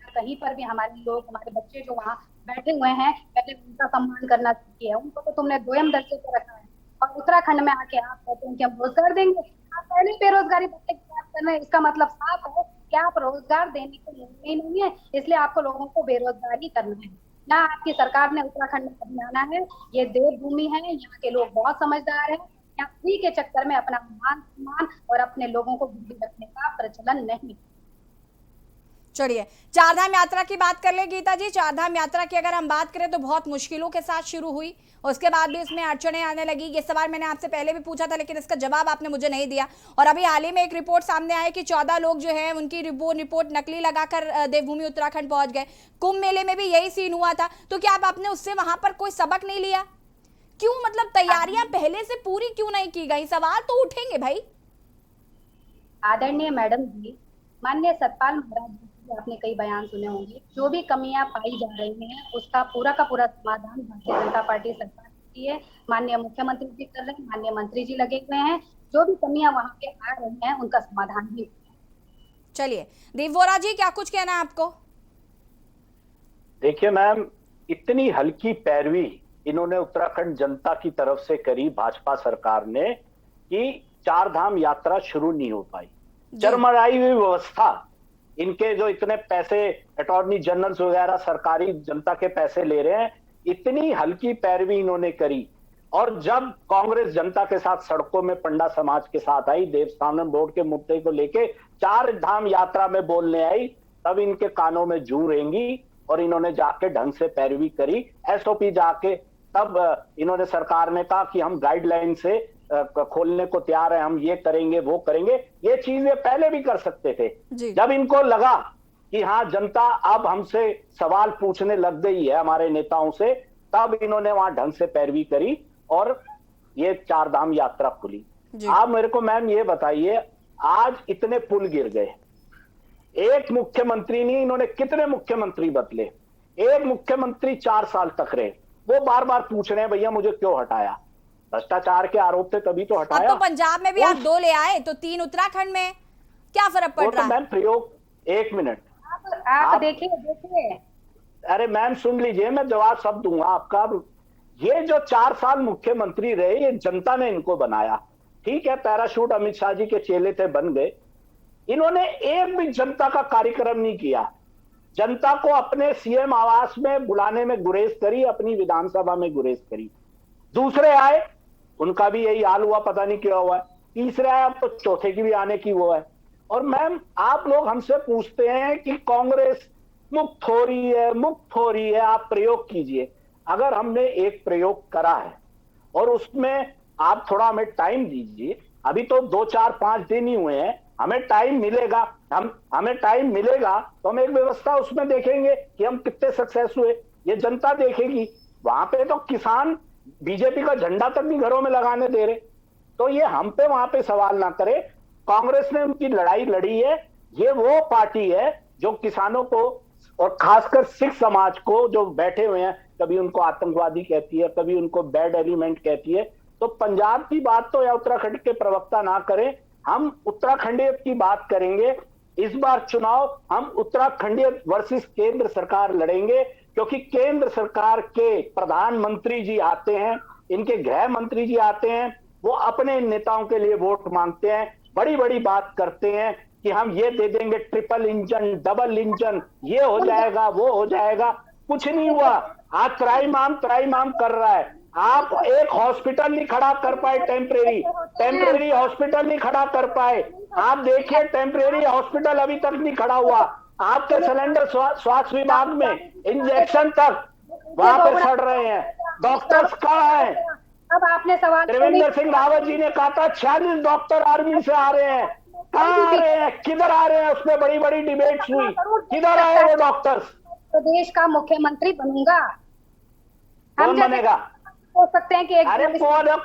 कहीं पर भी हमारे लोग, हमारे बच्चे जो वहाँ बैठे हुए हैं, पहले उनका सम्मान करना चाहिए। उनको तो तुमने दोयम दर्जे पर रखा है और उत्तराखंड में आके आप कहते हैं कि हम रोजगार देंगे। आप पहले बेरोजगारी भत्ते की बात कर रहे हैं, इसका मतलब साफ है कि आप रोजगार देने को ही नहीं है, इसलिए आपको लोगों को बेरोजगार ही करना है। ना आपकी सरकार ने उत्तराखंड में कभी आना है, ये देवभूमि है, यहाँ के लोग बहुत समझदार है। यहाँ फ्री के चक्कर में अपना मान सम्मान और अपने लोगों को गिरवी रखने का प्रचलन नहीं। चलिए, चारधाम यात्रा की बात कर ले गीता जी। चारधाम यात्रा की अगर हम बात करें तो बहुत मुश्किलों के साथ शुरू हुई, उसके बाद भी इसमें अड़चने आने लगी। ये सवाल मैंने आपसे पहले भी पूछा था, लेकिन इसका जवाब आपने मुझे नहीं दिया। और अभी हाल ही में एक रिपोर्ट सामने आई कि 14 लोग जो है उनकी रिपोर्ट नकली लगाकर देवभूमि उत्तराखंड पहुंच गए। कुंभ मेले में भी यही सीन हुआ था, तो क्या आपने उससे वहां पर कोई सबक नहीं लिया? क्यों, मतलब तैयारियां पहले से पूरी क्यों नहीं की गई? सवाल तो उठेंगे भाई। आदरणीय मैडम जी, माननीय सतपाल महाराज जी, आपने कई बयान सुने होंगे। जो भी कमियां पाई जा रही हैं उसका पूरा का पूरा समाधान भारतीय जनता पार्टी सरकार की है। माननीय मुख्यमंत्री जी कर रहे हैं, माननीय मंत्री जी लगे हुए हैं। जो भी कमियां वहां पे आ रही हैं उनका समाधान भी। चलिए, दीप वोरा जी, क्या कुछ कहना है आपको? देखिए मैम, इतनी हल्की पैरवी इन्होंने उत्तराखंड जनता की तरफ से करी भाजपा सरकार ने कि चारधाम यात्रा शुरू नहीं हो पाई। चरमराई हुई व्यवस्था, इनके जो इतने पैसे अटॉर्नी जनरल वगैरह सरकारी जनता के पैसे ले रहे हैं, इतनी हल्की पैरवी इन्होंने करी। और जब कांग्रेस जनता के साथ सड़कों में पंडा समाज के साथ आई, देवस्थानम बोर्ड के मुद्दे को लेके चार धाम यात्रा में बोलने आई, तब इनके कानों में जू रेंगी और इन्होंने जाके ढंग से पैरवी करी। एसओपी जाके तब इन्होंने, सरकार ने कहा कि हम गाइडलाइन से खोलने को तैयार है, हम ये करेंगे वो करेंगे। ये चीजें पहले भी कर सकते थे। जब इनको लगा कि हाँ जनता अब हमसे सवाल पूछने लग गई है हमारे नेताओं से, तब इन्होंने वहां ढंग से पैरवी करी और ये चारधाम यात्रा खुली। आप मेरे को मैम ये बताइए, आज इतने पुल गिर गए, एक मुख्यमंत्री नहीं, इन्होंने कितने मुख्यमंत्री बदले? एक मुख्यमंत्री 4 साल तक रहे, वो बार बार पूछ रहे हैं भैया मुझे क्यों हटाया? भ्रष्टाचार के आरोप थे तभी तो हटाया। अब तो पंजाब में भी आप 2 ले आए, तो 3 उत्तराखंड में, क्या फर्क पड़ रहा है? मैम प्रयोग, 1 मिनट आप देखिए। अरे मैम सुन लीजिए, मैं जवाब सब दूंगा आपका। ये जो 4 साल मुख्यमंत्री रहे, ये जनता ने इनको बनाया। ठीक है, पैराशूट अमित शाह जी के चेले थे, बन गए। इन्होंने एक भी जनता का कार्यक्रम नहीं किया। जनता को अपने सीएम आवास में बुलाने में गुरेज करी, अपनी विधानसभा में गुरेज करी। दूसरे आए, उनका भी यही हाल हुआ, पता नहीं क्या हुआ है। तीसरे आए, अब तो चौथे की भी आने की वो है। और मैम आप लोग हमसे पूछते हैं कि कांग्रेस मुक्त हो रही है, आप प्रयोग कीजिए। अगर हमने एक प्रयोग करा है और उसमें आप थोड़ा हमें टाइम दीजिए, अभी तो 2, 4, 5 दिन ही हुए हैं, हमें टाइम मिलेगा, हमें टाइम मिलेगा तो हम एक व्यवस्था उसमें देखेंगे कि हम कितने सक्सेस हुए, ये जनता देखेगी। वहां पे तो किसान बीजेपी का झंडा तक नहीं घरों में लगाने दे रहे, तो ये हम पे वहां पे सवाल ना करे। कांग्रेस ने उनकी लड़ाई लड़ी है। ये वो पार्टी है जो किसानों को और खासकर सिख समाज को जो बैठे हुए हैं, कभी उनको आतंकवादी कहती है, कभी उनको बैड एलिमेंट कहती है। तो पंजाब की बात तो या उत्तराखंड के प्रवक्ता ना करें, हम उत्तराखंडियत की बात करेंगे। इस बार चुनाव हम उत्तराखंडियत वर्सेस केंद्र सरकार लड़ेंगे, क्योंकि केंद्र सरकार के प्रधानमंत्री जी आते हैं, इनके गृह मंत्री जी आते हैं, वो अपने नेताओं के लिए वोट मांगते हैं, बड़ी बड़ी बात करते हैं कि हम ये दे देंगे, ट्रिपल इंजन, डबल इंजन, ये हो जाएगा, वो हो जाएगा। कुछ नहीं हुआ। आज त्राईमाम कर रहा है। आप एक हॉस्पिटल नहीं खड़ा कर पाए, टेम्परेरी हॉस्पिटल नहीं खड़ा कर पाए। आप देखिए, टेम्परेरी हॉस्पिटल अभी तक नहीं खड़ा हुआ। आपके सिलेंडर स्वास्थ्य विभाग में इंजेक्शन तक वहां पे सड़ रहे हैं। डॉक्टर्स कहाँ हैं? अब आपने सवाल, त्रिवेंद्र सिंह रावत जी ने कहा था 46 डॉक्टर आर्मी से आ रहे हैं। कहाँ आ रहे हैं, किधर आ रहे हैं? उसमें बड़ी बड़ी डिबेट्स हुई, किधर आए वो डॉक्टर्स? प्रदेश का मुख्यमंत्री बनूंगा। कौन बनेगा? हो सकते हैं कि अरे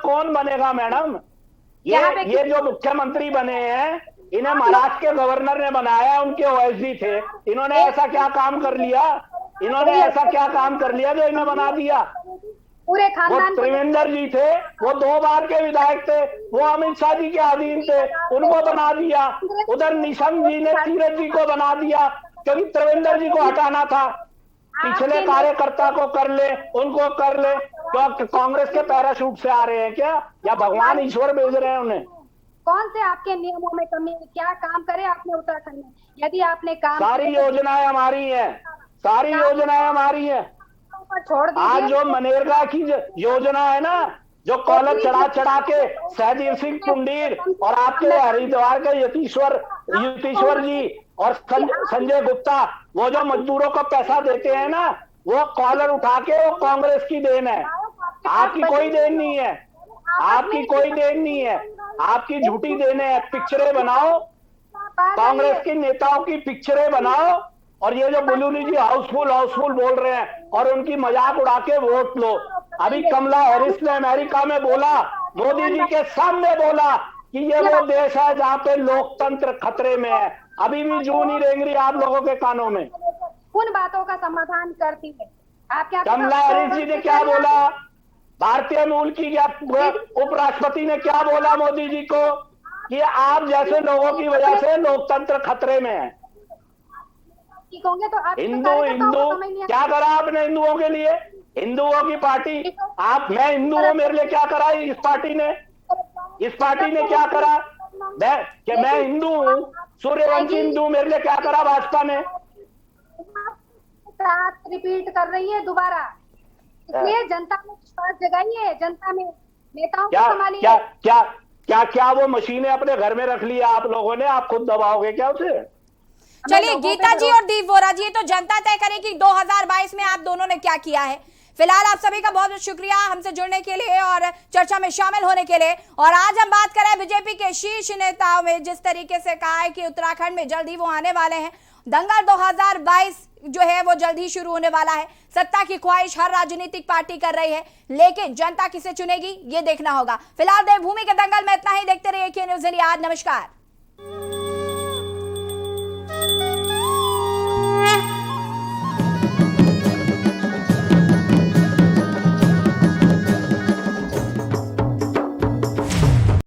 कौन बनेगा मैडम? ये जो मुख्यमंत्री बने हैं, इन्हें महाराष्ट्र के गवर्नर ने बनाया, उनके ओएसडी थे। इन्होंने ऐसा क्या काम कर लिया जो इन्हें बना दिया? पूरे वो खानदान को त्रिवेंद्र जी थे, वो 2 बार के विधायक थे, वो अमित शाह जी के अधीन थे, उनको बना दिया। उधर निशंक जी ने तीरथ जी को बना दिया, क्योंकि त्रिवेंद्र जी को हटाना था। पिछले कार्यकर्ता को कर ले, उनको कर ले। क्यों कांग्रेस के पैराशूट से आ रहे हैं क्या, या भगवान ईश्वर भेज रहे हैं उन्हें? कौन से आपके नियमों में कमी है? क्या काम करे आपने उत्तराखंड में? यदि आपने काम सारी योजनाएं हमारी हैं, सारी योजनाएं हमारी हैं। छोड़ आज जो मनरेगा की योजना है ना, जो कॉलर चढ़ा चढ़ा के सहदेव सिंह कुंडीर और आपके हरिद्वार के युतीश्वर जी और संजय गुप्ता, वो जो मजदूरों को पैसा देते हैं ना, वो कॉलर उठा के वो कांग्रेस की देन है। आपकी कोई देन नहीं है, आपकी कोई देन नहीं है, आपकी झूठी देन है। पिक्चरें बनाओ, कांग्रेस के नेताओं की पिक्चरें बनाओ, और ये जो बुलूनी जी हाउसफुल बोल रहे हैं और उनकी मजाक उड़ा के वोट लो। अभी कमला हैरिस ने अमेरिका में बोला, मोदी जी के सामने बोला कि ये वो देश है जहाँ पे लोकतंत्र खतरे में है। अभी भी जू नहीं रेंग रही आप लोगों के कानों में। उन बातों का समाधान करती है आप क्या? कमला हैरिस जी ने क्या बोला? भारतीय मूल की उपराष्ट्रपति ने क्या बोला मोदी जी को कि आप जैसे लोगों की वजह से लोकतंत्र खतरे में है। तो आप हिंदू क्या करा आपने हिंदुओं के लिए? हिंदुओं की पार्टी आप, मैं हिंदू हूं, मेरे लिए क्या करा इस पार्टी ने? इस पार्टी ने क्या करा? मैं हिंदू हूँ, सूर्यवंशी हिंदू, मेरे लिए क्या करा भाजपा ने? रिपीट कर रही है दोबारा, इसलिए जनता में विश्वास जगाइए, जनता में नेताओं को संभालिए। क्या वो मशीनें अपने घर में रख लिया आप लोगों ने? आप खुद दबाओगे क्या उसे? चलिए गीता जी और दीप वोरा जी, तो जनता तय करे कि 2022 में आप दोनों ने क्या किया है। फिलहाल आप सभी का बहुत बहुत शुक्रिया हमसे जुड़ने के लिए और चर्चा में शामिल होने के लिए। और आज हम बात करें बीजेपी के शीर्ष नेताओं में, जिस तरीके से कहा है कि उत्तराखंड में जल्द ही वो आने वाले हैं। दंगल 2022 जो है वो जल्द ही शुरू होने वाला है। सत्ता की ख्वाहिश हर राजनीतिक पार्टी कर रही है, लेकिन जनता किसे चुनेगी ये देखना होगा। फिलहाल देवभूमि के दंगल में इतना ही। देखते रहिए के न्यूज़ इंडिया। नमस्कार।